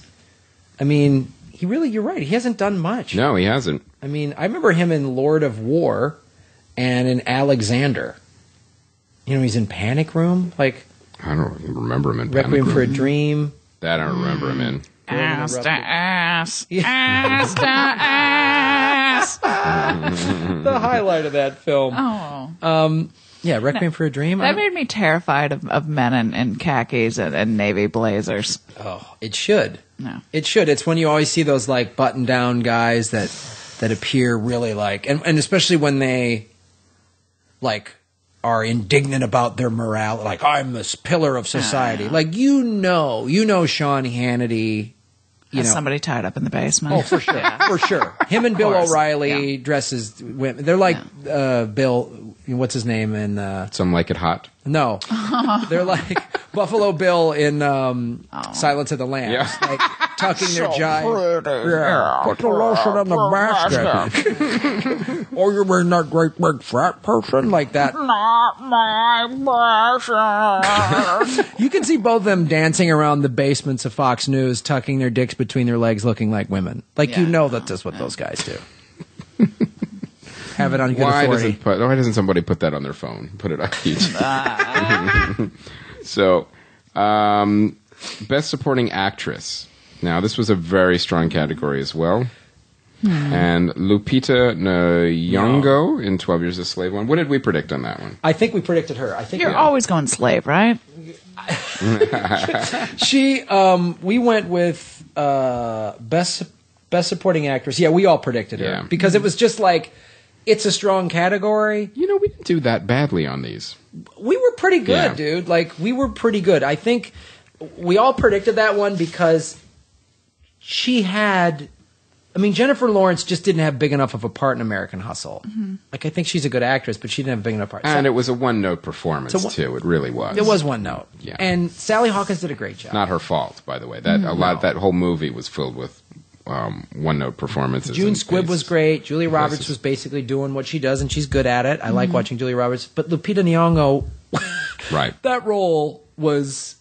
I mean, you're right. He hasn't done much. No, he hasn't. I mean, I remember him in Lord of War and in Alexander. He's in Panic Room, like I don't remember him in Requiem Panic for a Room. Dream. That I don't remember him in. Ass to ass. Ass to ass. The highlight of that film. Oh. Yeah, Requiem for a Dream. That made me terrified of men in khakis and navy blazers. Oh, it should. No. It should. It's when you always see those like button-down guys that appear really like, and especially when they like are indignant about their morale, like I'm this pillar of society. Like Sean Hannity. Somebody tied up in the basement. Oh, for sure, for sure. Him and Bill course. O'Reilly dress as women. They're like Bill. What's his name in? Some Like It Hot. No, they're like Buffalo Bill in Silence of the Lambs, Yeah. like tucking their jive. Yeah, put the lotion in the basket. Oh, you mean that great big fat person like that? Not my pressure. You can see both of them dancing around the basements of Fox News, tucking their dicks between their legs, looking like women. Like Yeah. that's just what those guys do. have it on good Why authority. doesn't somebody put that on their phone? Put it on YouTube. So, Best Supporting Actress. Now, this was a very strong category as well. And Lupita Nyong'o in 12 Years a Slave one. What did we predict on that one? I think we predicted her. I think You're always going slave, right? we went with best supporting actress. Yeah, we all predicted her Yeah. because it was just like it's a strong category. You know, we didn't do that badly on these. We were pretty good, Yeah. dude. Like we were pretty good. I think we all predicted that one because she had. I mean, Jennifer Lawrence just didn't have big enough of a part in American Hustle. Like, I think she's a good actress, but she didn't have a big enough part. And it was a one-note performance, too. It really was. It was one note. Yeah. And Sally Hawkins did a great job. Not her fault, by the way. That whole movie was filled with one-note performances. June and Squibb was faces. great. Julia Roberts faces. was basically doing what she does, and she's good at it. I like watching Julia Roberts. But Lupita Nyong'o, Right. that role was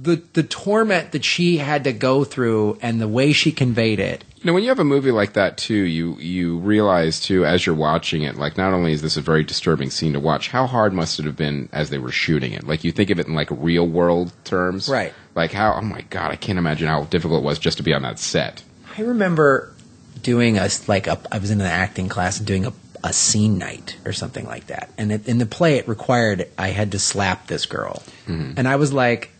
the torment that she had to go through and the way she conveyed it. You know, when you have a movie like that, too, you realize, too, as you're watching it, like, not only is this a very disturbing scene to watch, how hard must it have been as they were shooting it? Like, you think of it in, like, real-world terms. Right. Like, oh, my God, I can't imagine how difficult it was just to be on that set. I remember doing I was in an acting class and doing a scene night or something like that. And in the play, it required I had to slap this girl. And I was like,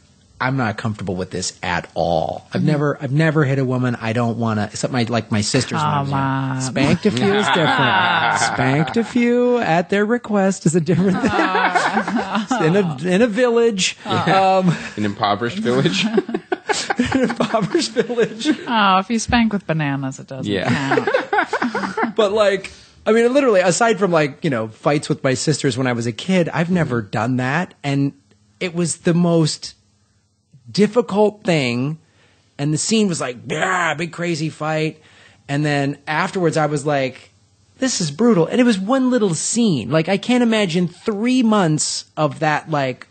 I'm not comfortable with this at all. I've never hit a woman. I don't want to. Except my sisters. Come on. Spanked a few is different. Spanked a few at their request is a different thing. in a village, An impoverished village? impoverished village. Oh, if you spank with bananas, it doesn't count. But like, I mean, literally, aside from fights with my sisters when I was a kid, I've never done that, and it was the most difficult thing. And the scene was like, big crazy fight, and then afterwards, I was like, this is brutal. And it was one little scene. Like, I can't imagine 3 months of that. Like,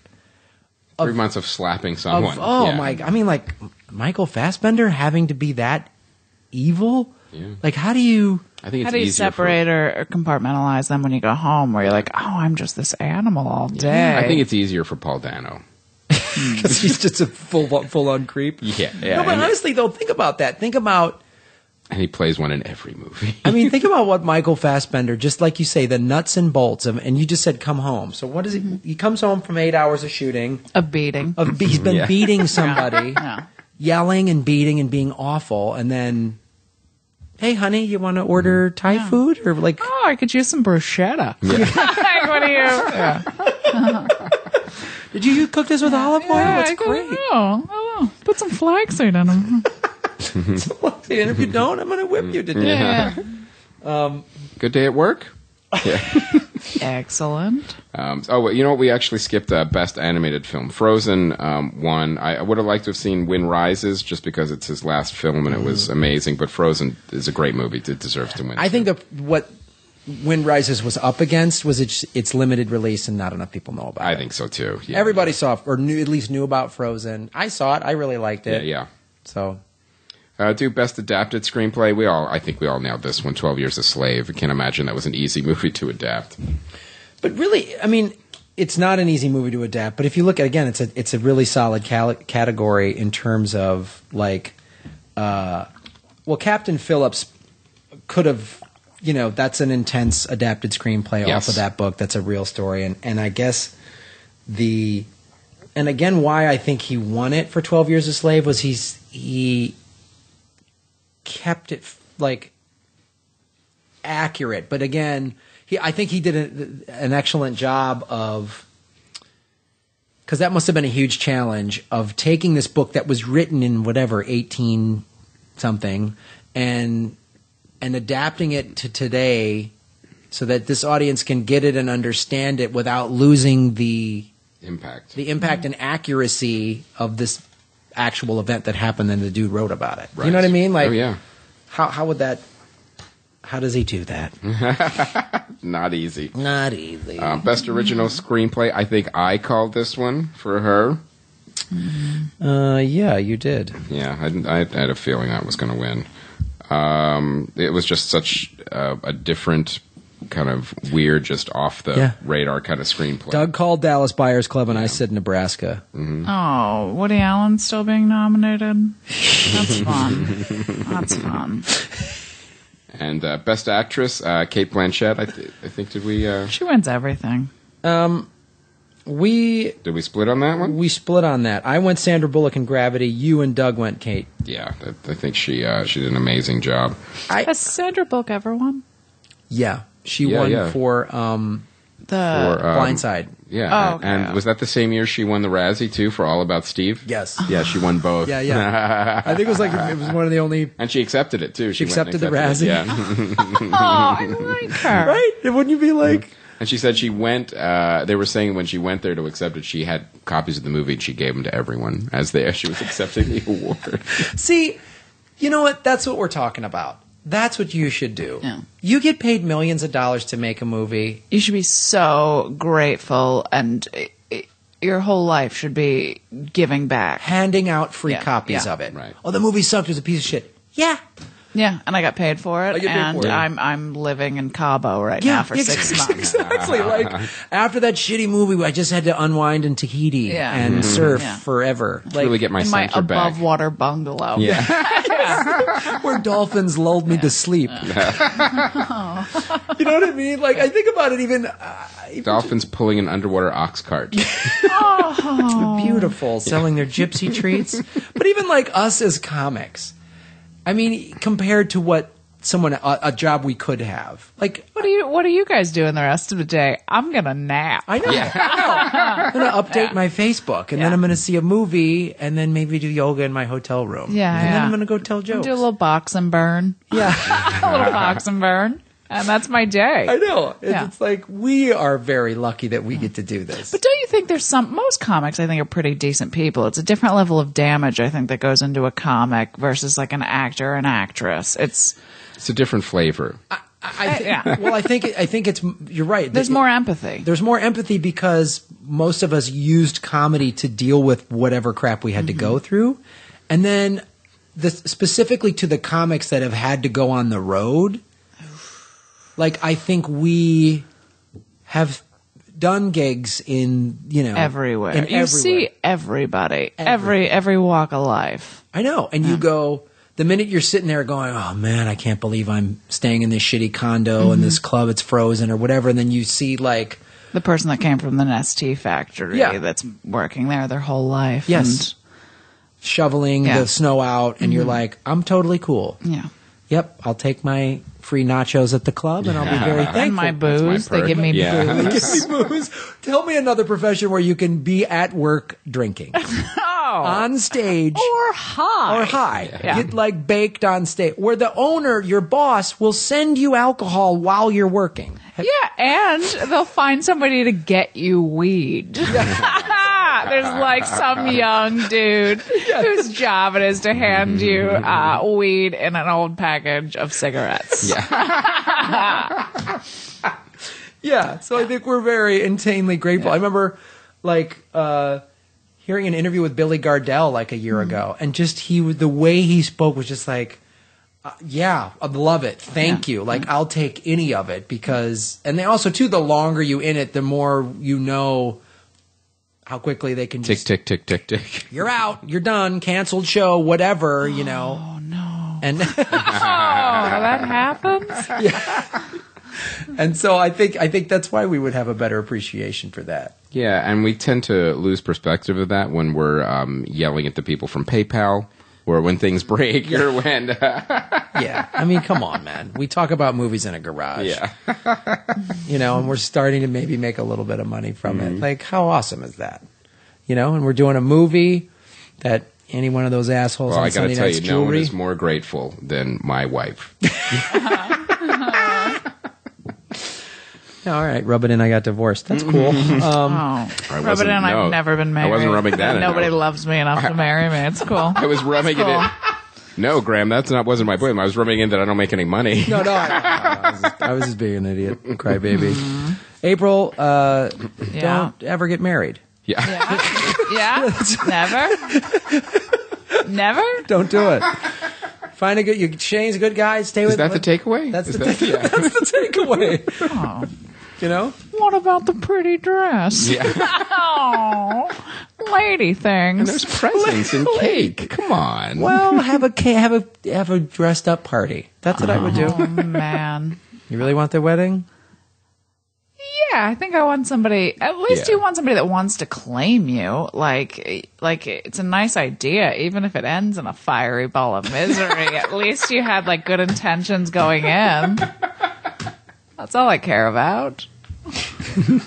3 months of slapping someone. my! I mean, like Michael Fassbender having to be that evil. Yeah. Like, how do you? I think it's How do you easier separate or compartmentalize them when you go home where you're like, oh, I'm just this animal all day? I think it's easier for Paul Dano. Because he's just a full on creep. Yeah. No, but honestly, though, think about that. Think about. And he plays one in every movie. I mean, think about what Michael Fassbender, just like you say, the nuts and bolts of, and you just said come home. So what is it? He comes home from 8 hours of shooting. A beating. He's been beating somebody, Yeah. yelling and beating and being awful, and then, hey, honey, you want to order Thai food or like? Oh, I could use some bruschetta. Like, what do you? Yeah. Did you cook this with olive oil? Yeah, It's I great. Oh, put some flaxseed in them. And if you don't, I'm going to whip you to death. Yeah. Good day at work? Excellent. You know what? We actually skipped Best Animated Film. Frozen won. I would have liked to have seen Wind Rises just because it's his last film and it was amazing, but Frozen is a great movie. It deserves to win. I think what Wind Rises was up against was its limited release and not enough people know about it. I think so too. Yeah. Everybody saw or at least knew about Frozen. I saw it. I really liked it. Yeah. So Do Best Adapted Screenplay. I think we all nailed this one. 12 Years a Slave. I can't imagine that was an easy movie to adapt. But really, I mean, it's not an easy movie to adapt. But if you look at again, it's a really solid category in terms of like, Captain Phillips could have, that's an intense adapted screenplay off of that book. That's a real story, and I guess and again, why I think he won it for 12 Years a Slave was he kept it like accurate, but again. I think he did an excellent job of, because that must have been a huge challenge of taking this book that was written in 18 something and adapting it to today so that this audience can get it and understand it without losing the impact and accuracy of this actual event that happened and the dude wrote about it. Right. You know what I mean? Like, oh, yeah. How would that? How does he do that? Not easy. Not easy. Best Original Screenplay. I think I called this one for her. Yeah, you did. Yeah, I had a feeling that was going to win. It was just such a different kind of weird, just off the Yeah. radar kind of screenplay. Doug called Dallas Buyers Club, and I said Nebraska. Oh, Woody Allen still being nominated? That's fun. That's fun. And Best Actress, Kate Blanchett. I think did we She wins everything. We split on that one? split on that. I went Sandra Bullock in Gravity. You and Doug went Kate. Yeah, I think she did an amazing job. Has Sandra Bullock ever won? Yeah, she Yeah, won yeah. for The Blindside. Yeah, Oh, okay. and was that the same year she won the Razzie too for All About Steve? Yes. Yeah, she won both. Yeah. I think it was one of the only. And she accepted it too. She went and accepted the accepted it, Razzie. Yeah. I like her. Right? Wouldn't you be like? And she said she went. They were saying when she went there to accept it, she had copies of the movie and she gave them to everyone as she was accepting the award. See, you know what? That's what we're talking about. That's what you should do. Yeah. You get paid millions of dollars to make a movie. You should be so grateful, and your whole life should be giving back. Handing out free Yeah, copies yeah. of it. Right. Oh, the movie sucked. It was a piece of shit. Yeah. Yeah, and I got paid for it, I get paid and for it. I'm living in Cabo right now for 6 months. Exactly. Like after that shitty movie, I just had to unwind in Tahiti Yeah. and surf Yeah. forever. Like Really get my In my center back. above water bungalow. Yeah. where dolphins lulled me to sleep. You know what I mean? Like I think about it even Dolphins pulling an underwater ox cart. beautiful, selling their gypsy treats. But even like us as comics, I mean, compared to what a job we could have, like What do you guys do in the rest of the day? I'm gonna nap. I know, I'm going to update my Facebook, and then I'm going to see a movie, and then maybe do yoga in my hotel room. Yeah, and then yeah. I'm going to go tell jokes. Do a little box and burn. Yeah, A little box and burn. And that's my day. I know. Yeah. It's like we are very lucky that we get to do this. But don't you think most comics I think are pretty decent people. It's a different level of damage I think that goes into a comic versus like an actor or an actress. It's a different flavor. Yeah. Well, I think it's. You're right. There's more empathy. There's more empathy because most of us used comedy to deal with whatever crap we had to go through, and then specifically to the comics that have had to go on the road. Like I think we have done gigs in everywhere. in You everywhere. see everybody. Every walk of life. I know, and you go. The minute you're sitting there going, oh man, I can't believe I'm staying in this shitty condo and this club, it's frozen or whatever. And then you see like, The person that came from the Nestea factory Yeah. that's working there their whole life. yes, shoveling Yeah. the snow out and you're like, I'm totally cool. And, yeah. Yep, I'll take my free nachos at the club and I'll be very thankful. And my booze. my They give me perk. Yeah. booze. Give me booze. Tell me another profession where you can be at work drinking. On stage. Or high. Or high. Yeah. Get like baked on stage. Where the owner, your boss, will send you alcohol while you're working. Yeah, and they'll find somebody to get you weed. There's like some young dude whose job it is to hand you weed in an old package of cigarettes. Yeah, so I think we're very insanely grateful. I remember like hearing an interview with Billy Gardell like a year ago, and just the way he spoke was just like, yeah, I love it. Thank you. Like, I'll take any of it because, and they also too, the longer you in it, the more you know how quickly they can Tick, just, tick, tick, tick, tick. you're out, you're done, canceled show, whatever, you know. Oh, no. And Oh, that happens? and so I think that's why we would have a better appreciation for that. Yeah, and we tend to lose perspective of that when we're yelling at the people from PayPal, or when things break, or when... Yeah, I mean, come on, man. We talk about movies in a garage. yeah. You know, and we're starting to maybe make a little bit of money from it. Like, how awesome is that? You know, and we're doing a movie that any one of those assholes Well, on I got to Sunday tell Night's you, no one Jewelry. is more grateful than my wife. All right, rub it in. I got divorced. That's cool. Oh. I Rub it wasn't- in. no, I've never been married. I wasn't rubbing that in. Nobody loves me enough to marry me. It's cool. I was rubbing it in. No, Graham, wasn't my point. I was rubbing in that I don't make any money. No, I was just being an idiot, crybaby. April, Yeah. don't ever get married. Yeah. Yeah? Never? Never? Don't do it. Find a good. Shane's a good guy. Stay with. Is that the takeaway? That's Is the that- yeah. that's the takeaway. Oh. You know. What about the pretty dress? Yeah. Oh, lady things. And there's presents and cake. Come on. Well, have a dressed up party. That's what I would do. Oh, man. You really want their wedding? Yeah, I think I want somebody. At least Yeah. you want somebody that wants to claim you. Like it's a nice idea, even if it ends in a fiery ball of misery. At least you had like good intentions going in. That's all I care about.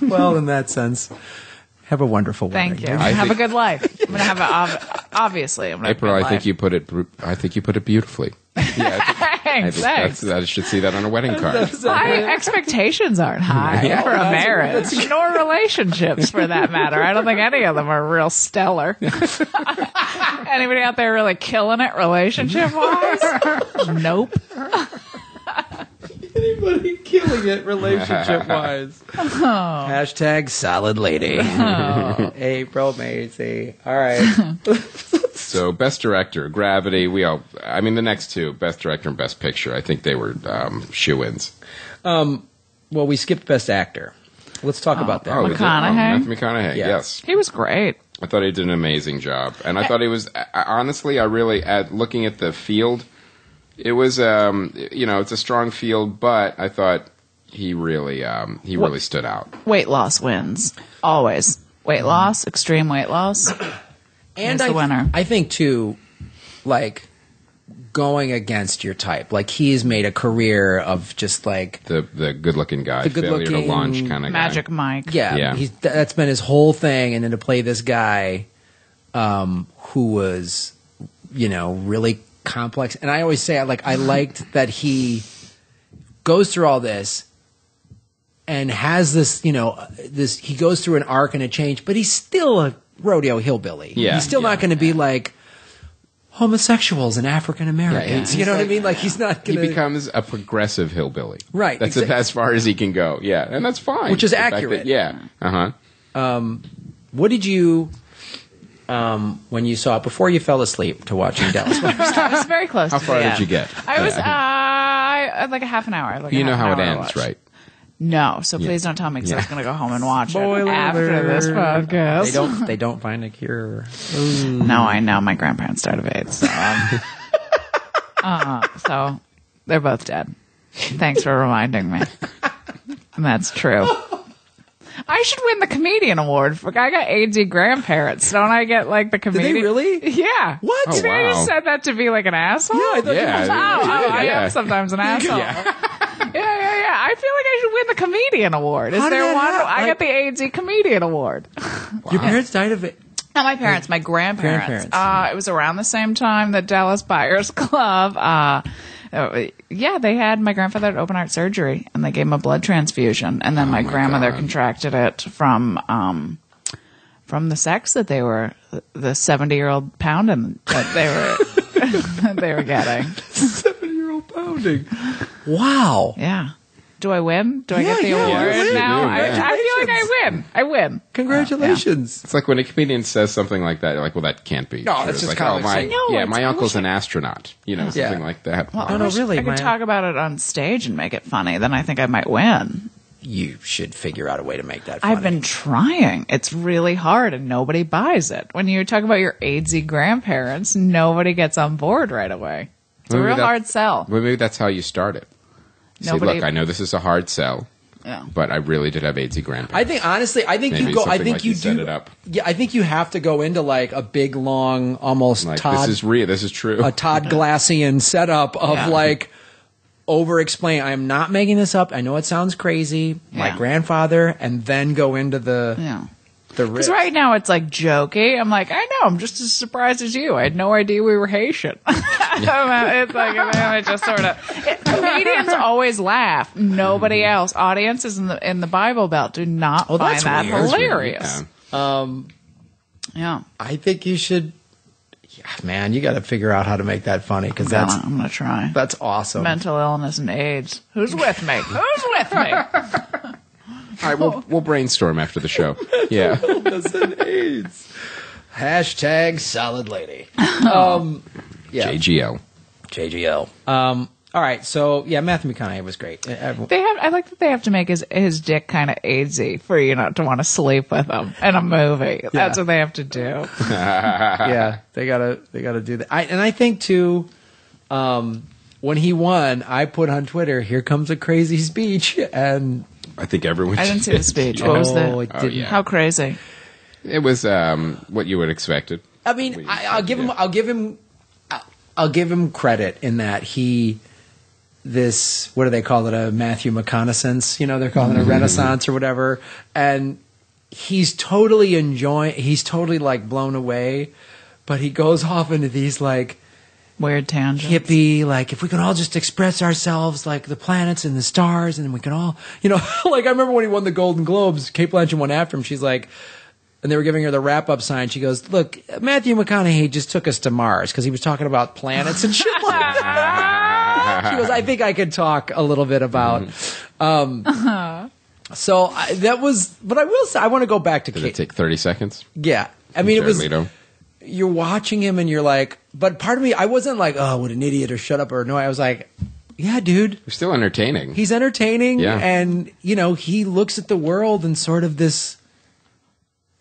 Well, in that sense, have a wonderful Thank wedding. you. I Have think- a good life. I'm gonna have obviously. I'm gonna have a April, good I think life. you put it beautifully. I Thanks. I should see that on a wedding card. My expectames aren't high Yeah. for a marriage, nor relationships for that matter. I don't think any of them are real stellar. Anybody out there really killing it relationship wise? Nope. Anybody killing it relationship wise? Hashtag solid lady. April Macie. All right. So, best director, Gravity. The next two, best director and best picture. I think they were shoo-ins. Well, we skipped best actor. Let's talk about that. we did. McConaughey? Matthew McConaughey. Yeah. Yes. He was great. I thought he did an amazing job, and I thought he was honestly. I really, looking at the field, it was it's a strong field, but I thought he really stood out. Weight loss wins. Always. Weight loss, extreme weight loss. And He's the winner. I think too, like going against your type. Like he's made a career of just like The good-looking guy, The failure to good-looking launch kind of Magic guy. Mike. Yeah. that's been his whole thing, and then to play this guy who was really complex. And I always say I liked that he goes through all this and has this he goes through an arc and a change, but he's still a rodeo hillbilly. Yeah, he's still not going to be like homosexuals and African Americans. Yeah. You know what I mean? Like he's not He going to becomes a progressive hillbilly. Right, That's exactly. as far as he can go. Yeah, and that's fine. Which is The fact accurate. that- yeah. Uh-huh. What did you when you saw it before you fell asleep to watching Dallas Buyers? I was very close How to far the did end. you get? I was like a half an hour. Like a You know half how an it hour to ends, watch. right? No, so please don't tell me because I was going to go home and watch Spoiler it after alert. this podcast. They don't find a cure. No, I know. My grandparents died of AIDS. So they're both dead. Thanks for reminding me. And that's true. I should win the comedian award. I got AIDSy grandparents. Don't I get like the comedian? they really? Yeah. What? You think I wow. just said that to be like an asshole? Yeah, I thought Yeah. I Yeah. am sometimes an asshole. Yeah. I feel like I should win the comedian award. Is How did there that one? happen? I got the AIDSy comedian award. Your parents died of it. Not my parents, my grandparents. Grandparents. It was around the same time that Dallas Buyers Club. They had my grandfather had open heart surgery, and they gave him a blood transfusion, and then my grandmother God. contracted it from the sex that they were the 70-year-old pounding that they were they were getting. 7-year-old pounding. Wow. Yeah. Do I win? Do I get the Yeah, award yes, you now? do, I yeah. feel like I win. I win. Congratulations. It's like when a comedian says something like that, you're like, well, that can't be. No, true. that's It's just like, common my, sense. No, yeah, it's- my I uncle's wish an astronaut. Something Yeah. like that. Well, No, I no, wish really, I could my- talk about it on stage and make it funny. Then I think I might win. You should figure out a way to make that funny. I've been trying. It's really hard and nobody buys it. When you talk about your AIDSy grandparents, nobody gets on board right away. It's a Maybe real that- hard sell. Well, maybe that's how you start it. You say, Nobody- look, I know this is a hard sell, Yeah. but I really did have AIDSy grandparents. I think honestly, Maybe you something like you you set do. it up. Yeah, I think you have to go into like a big, long, almost Like, Todd, this is real. This is true. a Todd Glassian setup of Yeah. like over-explain. I am not making this up. I know it sounds crazy. My Yeah. grandfather, and then go into the Yeah. the Because riff. right now it's like jokey. I'm like, I know. I'm just as surprised as you. I had no idea we were Haitian. It's like, and then it just sort of. Comedians always laugh. Nobody else. Audiences in the Bible Belt do not Oh, find that's that weird. hilarious. Yeah. Yeah. I think you should. Yeah, man, you got to figure out how to make that funny because that's I'm gonna try. that's awesome. Mental illness and AIDS. Who's with me? Who's with me? All right, we'll brainstorm after the show. Yeah. AIDS. Hashtag solid lady. Yeah. JGL. JGL. All right, so yeah, Matthew McConaughey was great. I like that they have to make his dick kind of AIDSy for you not to want to sleep with him in a movie. That's what they have to do. Yeah, they gotta do that. I think too, when he won, I put on Twitter, "Here comes a crazy speech," and I think everyone. I didn't see the speech. What was that? Didn't. How crazy? It was what you would expected. I mean, I'll give him credit in that what do they call it? A Matthew McConaissance? They're calling it a Renaissance or whatever. And he's totally like blown away, but he goes off into these like weird tangents. Hippie, like if we could all just express ourselves like the planets and the stars, and then we can all, like I remember when he won the Golden Globes, Cate Blanchett went after him. She's like, and they were giving her the wrap-up sign. She goes, "Look, Matthew McConaughey just took us to Mars," because he was talking about planets and shit like that. She goes, "I think I could talk a little bit about." So that was, but I will say, I want to go back to Did Kate. it take 30 seconds? Yeah, I mean, it was. Leto? You're watching him and you're like, but part of me, I wasn't like, "Oh, what an idiot," or "Shut up," or no. I was like, "Yeah, dude." You're still entertaining. He's entertaining, Yeah. and he looks at the world in sort of this,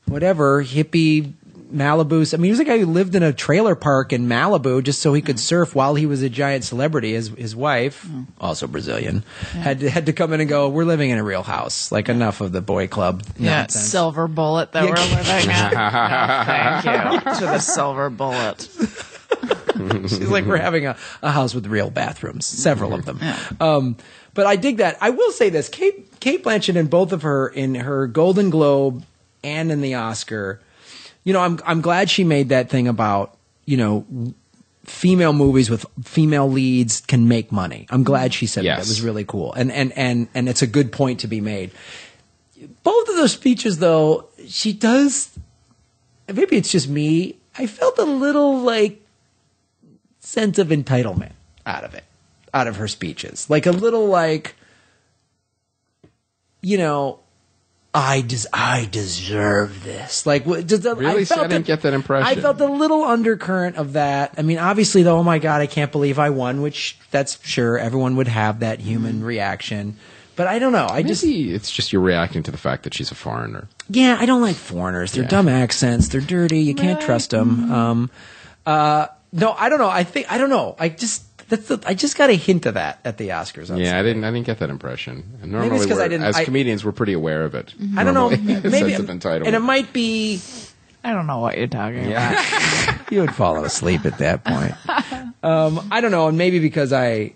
whatever, hippie Malibu. I mean, he was a guy who lived in a trailer park in Malibu just so he could surf while he was a giant celebrity. His wife, also Brazilian, had to come in and go, "We're living in a real house. Like, enough of the boy club nonsense." Silver Bullet that we're living at. No, thank you to the Silver Bullet. She's like, "We're having a house with real bathrooms, several of them." Yeah. But I dig that. I will say this: Cate Blanchett in both of her, in her Golden Globe and in the Oscar, I'm glad she made that thing about female movies with female leads can make money. I'm glad she said that. It was really cool, and it's a good point to be made. Both of those speeches, though, she does. Maybe it's just me. I felt a little like sense of entitlement out of her speeches, like a little like, I deserve this. Like, really? I didn't get that impression. I felt a little undercurrent of that. I mean, obviously, though, oh my God, I can't believe I won, which that's sure everyone would have that human reaction. But I don't know. Maybe it's just you're reacting to the fact that she's a foreigner. Yeah, I don't like foreigners. They're dumb accents. They're dirty. You can't trust them. No, I don't know. I don't know. I just got a hint of that at the Oscars. I didn't get that impression. And Maybe it's normally, as comedians, we're pretty aware of it. I don't know. Maybe sense of entitlement. And it might be. I don't know what you're talking about. You would fall asleep at that point. I don't know, and maybe because I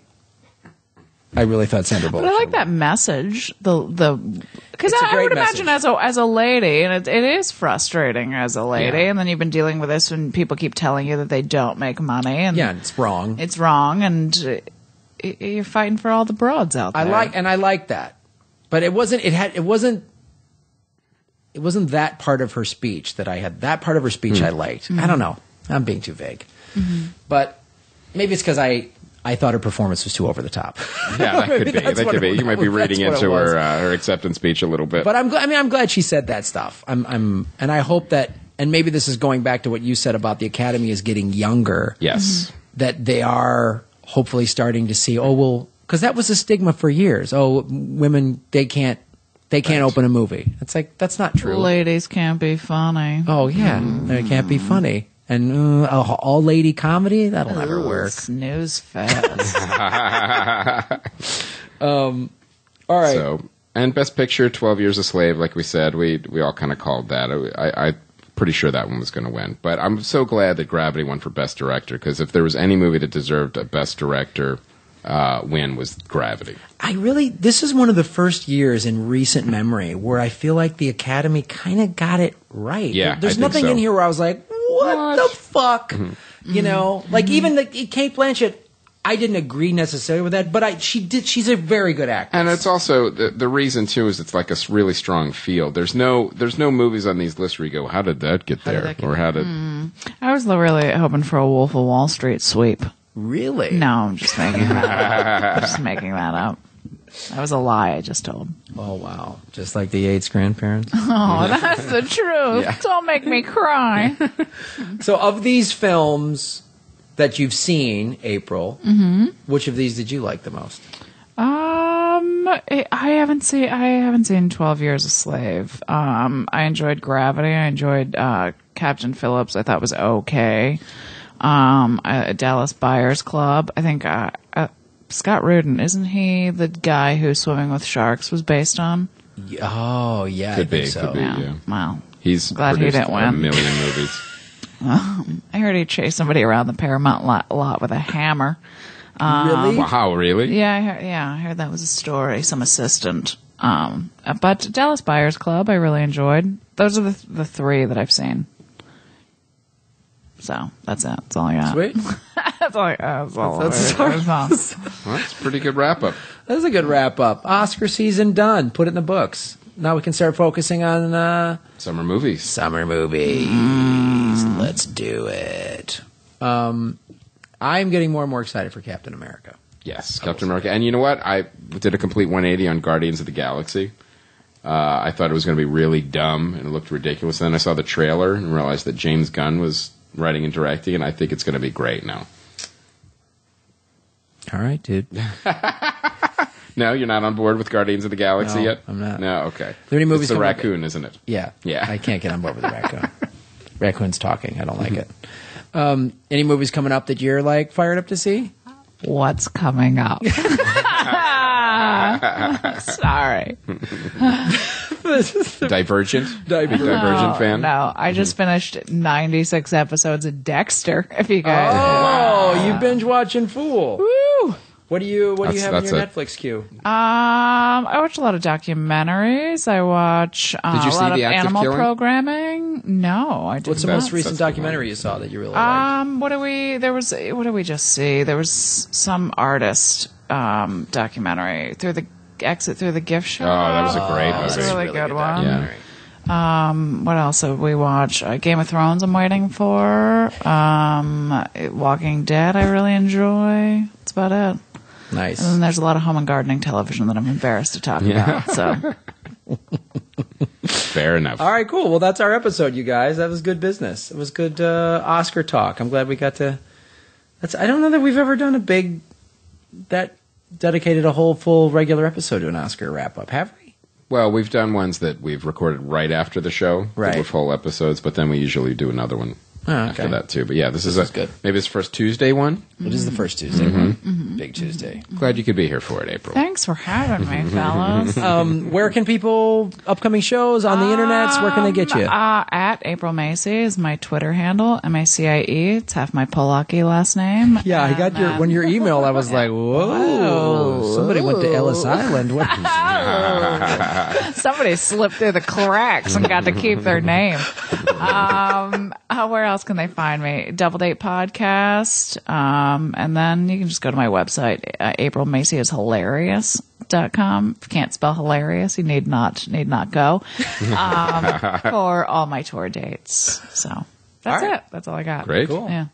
really thought Sandra Bullock. But I like that message. Because I would imagine as a lady, and it is frustrating as a lady, and then you've been dealing with this when people keep telling you that they don't make money, and it's wrong. It's wrong, and you're fighting for all the broads out there. I like that, but it wasn't. It wasn't that part of her speech that I had. That part of her speech I liked. I don't know. I'm being too vague, but maybe it's because I thought her performance was too over the top. Yeah, that could be. That could be. You might be reading into her acceptance speech a little bit. But I'm glad she said that stuff. And I hope that, and maybe this is going back to what you said about the Academy is getting younger. Yes. That they are hopefully starting to see, because that was a stigma for years. Oh, women, they can't open a movie. It's like, that's not true. Ladies can't be funny. Oh, yeah. They can't be funny. And all-lady comedy? That'll never work. Snooze fest. All right. So, and Best Picture, 12 Years a Slave, like we said, we all kind of called that. I'm pretty sure that one was going to win. But I'm so glad that Gravity won for Best Director, because if there was any movie that deserved a Best Director win, was Gravity. This is one of the first years in recent memory where I feel like the Academy kind of got it right. Yeah, There's nothing in here where I was like, what the fuck? Like even Cate Blanchett, I didn't agree necessarily with that, but she's a very good actress. And it's also the reason too is it's like a really strong field. There's no movies on these lists where you go, how did that get there? I was really hoping for a Wolf of Wall Street sweep. Really? No, I'm just making that up. That was a lie I just told. Oh, wow. Just like the Yates grandparents? Oh, that's the truth. Yeah. Don't make me cry. So of these films, that you've seen, April, which of these did you like the most? I haven't seen 12 Years a Slave. I enjoyed Gravity. I enjoyed Captain Phillips. I thought was okay. Dallas Buyers Club. I think Scott Rudin, isn't he the guy who Swimming with Sharks was based on? Oh, yeah, Could I think be, so. could be. Yeah. Wow. He's Glad he produced didn't win. a million movies. I heard he chased somebody around the Paramount lot with a hammer. Really? Wow, really? Yeah, I heard that was a story. Some assistant. But Dallas Buyers Club, I really enjoyed. Those are the three that I've seen. So that's it. That's all I got. Sweet. That's all. That's all. That's That's all. Well, that's a pretty good wrap up. That's a good wrap up. Oscar season done. Put it in the books. Now we can start focusing on Summer movies. summer movies. Let's do it. I'm getting more and more excited for Captain America. Yes, Captain America. And you know what? I did a complete 180 on Guardians of the Galaxy. I thought it was going to be really dumb and it looked ridiculous. And then I saw the trailer and realized that James Gunn was writing and directing, and I think it's going to be great now. All right, dude. No, you're not on board with Guardians of the Galaxy No, yet? I'm not. No, okay. Are there any movies It's the coming up? raccoon, isn't it? Yeah. Yeah. I can't get on board with the raccoon. Raccoon's talking. I don't like it. Any movies coming up that you're like fired up to see? What's coming up? Sorry. Divergent? Big Divergent fan? No, I just finished 96 episodes of Dexter. If you guys. Oh, you binge watching Fool. Woo! What do you have in That's your a- Netflix queue? I watch a lot of documentaries. I watch Did you a see lot of The Act of animal Killing? programming. No, I didn't. What's the That's- most recent that's the documentary one. you saw that you really liked? What did we just see? There was some artist documentary through the exit through the gift shop. Oh, that was a great That's movie. a really good one. Yeah. What else have we watched? Game of Thrones I'm waiting for. Walking Dead I really enjoy. That's about it. Nice. And then there's a lot of home and gardening television that I'm embarrassed to talk about. So Fair enough. All right, cool. Well, that's our episode, you guys. That was good business. It was good Oscar talk. I'm glad we got to. I don't know that we've ever done that dedicated a whole full regular episode to an Oscar wrap up, have we? Well, we've done ones that we've recorded right after the show. Right. That were full episodes, but then we usually do another one after that, too. But yeah, this is good. Maybe it's first Tuesday one. It is the first Tuesday, one. Big Tuesday. Glad you could be here for it, April. thanks for having me, fellas. Where can people, upcoming shows on the internets, where can they get you? At April Macie is my Twitter handle, Macie. It's half my Polaki last name. Yeah, I got And when your email, I was like, whoa, somebody went to Ellis Island. What? somebody slipped through the cracks and got to keep their name. Where else can they find me? Double Date Podcast. And then you can just go to my website, aprilmacyishilarious.com. If you can't spell hilarious, you need not go, for all my tour dates. So that's All right. it. That's all I got. Great. Cool. Yeah.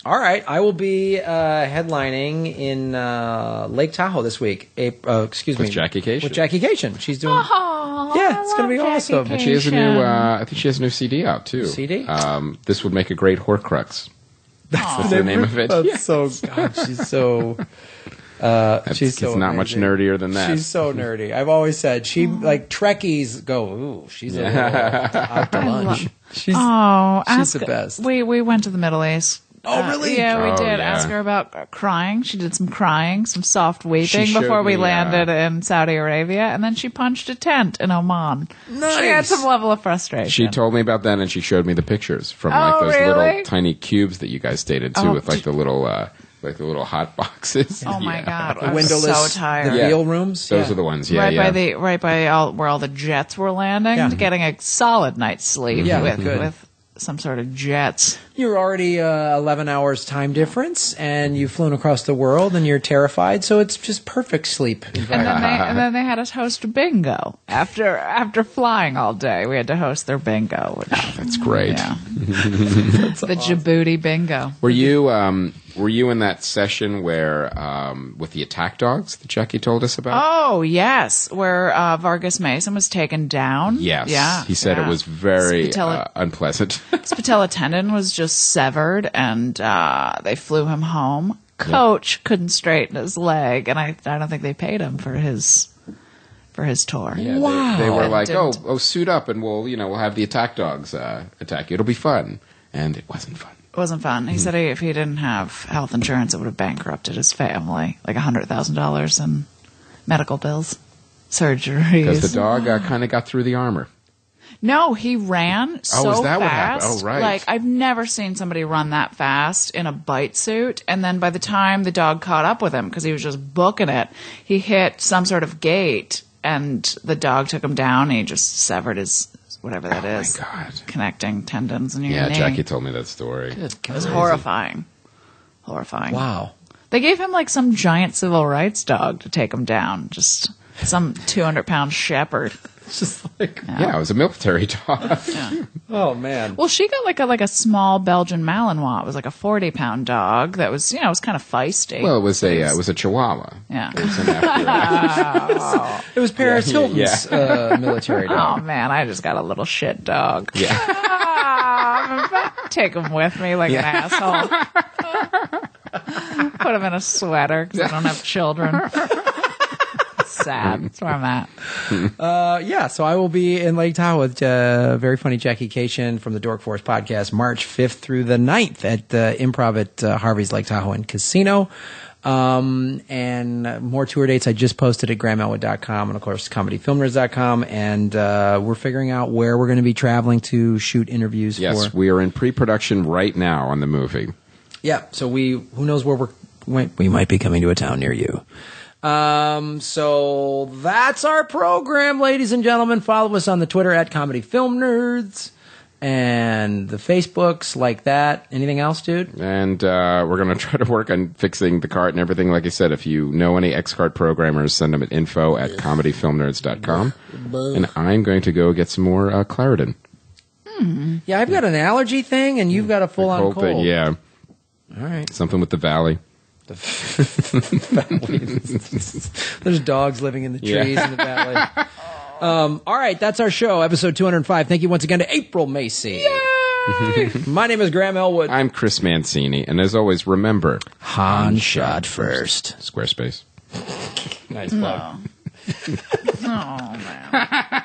All right, I will be headlining in Lake Tahoe this week. Excuse me, With Jackie Cation. With Jackie Cation, she's doing. Oh, Yeah, it's gonna be awesome. And she has a new, I think she has a new CD out, too. CD? This would make a great Horcrux. That's the name of it. That's so. God, she's so. She's so. It's not much amazing. nerdier than that. She's so nerdy. I've always said she like Trekkies go. Ooh, she's a little out to lunch. She's the best. We went to the Middle East. Oh, really? Yeah, we Oh, did. yeah. Ask her about crying. She did some crying, some soft weeping She showed before we me, landed in Saudi Arabia, and then she punched a tent in Oman. Nice. She had some level of frustration. She told me about that, and she showed me the pictures from Oh, like those really? little tiny cubes that you guys stayed too, Oh, with like the little hot boxes. Oh my Yeah. God, The I was windowless, so tired. the Yeah. meal rooms. Those Yeah. are the ones. Yeah, right yeah. by where all the jets were landing, Yeah. getting a solid night's sleep Yeah, with good. some sort of jets. You're already 11 hours time difference, and you've flown across the world, and you're terrified. So it's just perfect sleep. And then they had us host bingo after flying all day. We had to host their bingo. Which, That's great. yeah, the Djibouti bingo. Were you Were you in that session where with the attack dogs that Jackie told us about? Oh, yes, where Vargas Mason was taken down. Yes. Yeah. He said it was very Patella- unpleasant. His patella tendon was just severed, and they flew him home. Coach couldn't straighten his leg, and I don't think they paid him for his tour. Yeah, Wow. they were like, Didn't- oh, suit up and we'll have the attack dogs attack you. It'll be fun. And it wasn't fun. It wasn't fun. He said if he didn't have health insurance, it would have bankrupted his family, like $100,000 in medical bills, surgeries. Because the dog kind of got through the armor. No, he ran so is that fast. what happened? Oh, right. Like, I've never seen somebody run that fast in a bite suit. And then by the time the dog caught up with him, because he was just booking it, he hit some sort of gate, and the dog took him down, and he just severed his, whatever that is, My God. connecting tendons in your Yeah, knee. Jackie told me that story. It was horrifying. Horrifying. Wow. They gave him like some giant civil rights dog to take him down. Just some 200-pound shepherd. It's just like, Yeah, it was a military dog. oh man. Well, she got like a small Belgian Malinois. It was like a 40-pound dog that was, was kind of feisty. Well, it was a Chihuahua. Yeah. It was after, It was Paris Hilton's military Oh dog. man, I just got a little shit dog. yeah. I'm about to take him with me like an asshole. Put him in a sweater because I don't have children. Sad. That's where I'm at. Yeah, so I will be in Lake Tahoe with very funny Jackie Cation from the Dork Force podcast, March 5th through the 9th at Improv at Harvey's Lake Tahoe and Casino. And more tour dates I just posted at grahamelwood.com and, of course, comedyfilmnerds.com. And we're figuring out where we're going to be traveling to shoot interviews Yes, for. we are in pre-production right now on the movie. Yeah, so who knows where we might be coming to a town near you. So that's our program, ladies and gentlemen. Follow us on the Twitter at Comedy Film Nerds and the Facebooks like that. Anything else, dude? And we're going to try to work on fixing the cart and everything. Like I said, if you know any X-Cart programmers, send them at info@comedyfilmnerds.com. And I'm going to go get some more Claritin. Yeah, I've got an allergy thing, and you've got a full-on Cold cold. thing, yeah. All right. Something with the valley. There's dogs living in the Yeah. trees in the valley. All right, that's our show, episode 205. Thank you once again to April Macie. My name is Graham Elwood. I'm Chris Mancini. And as always, remember, Han shot first. Squarespace. Nice plug. Oh man.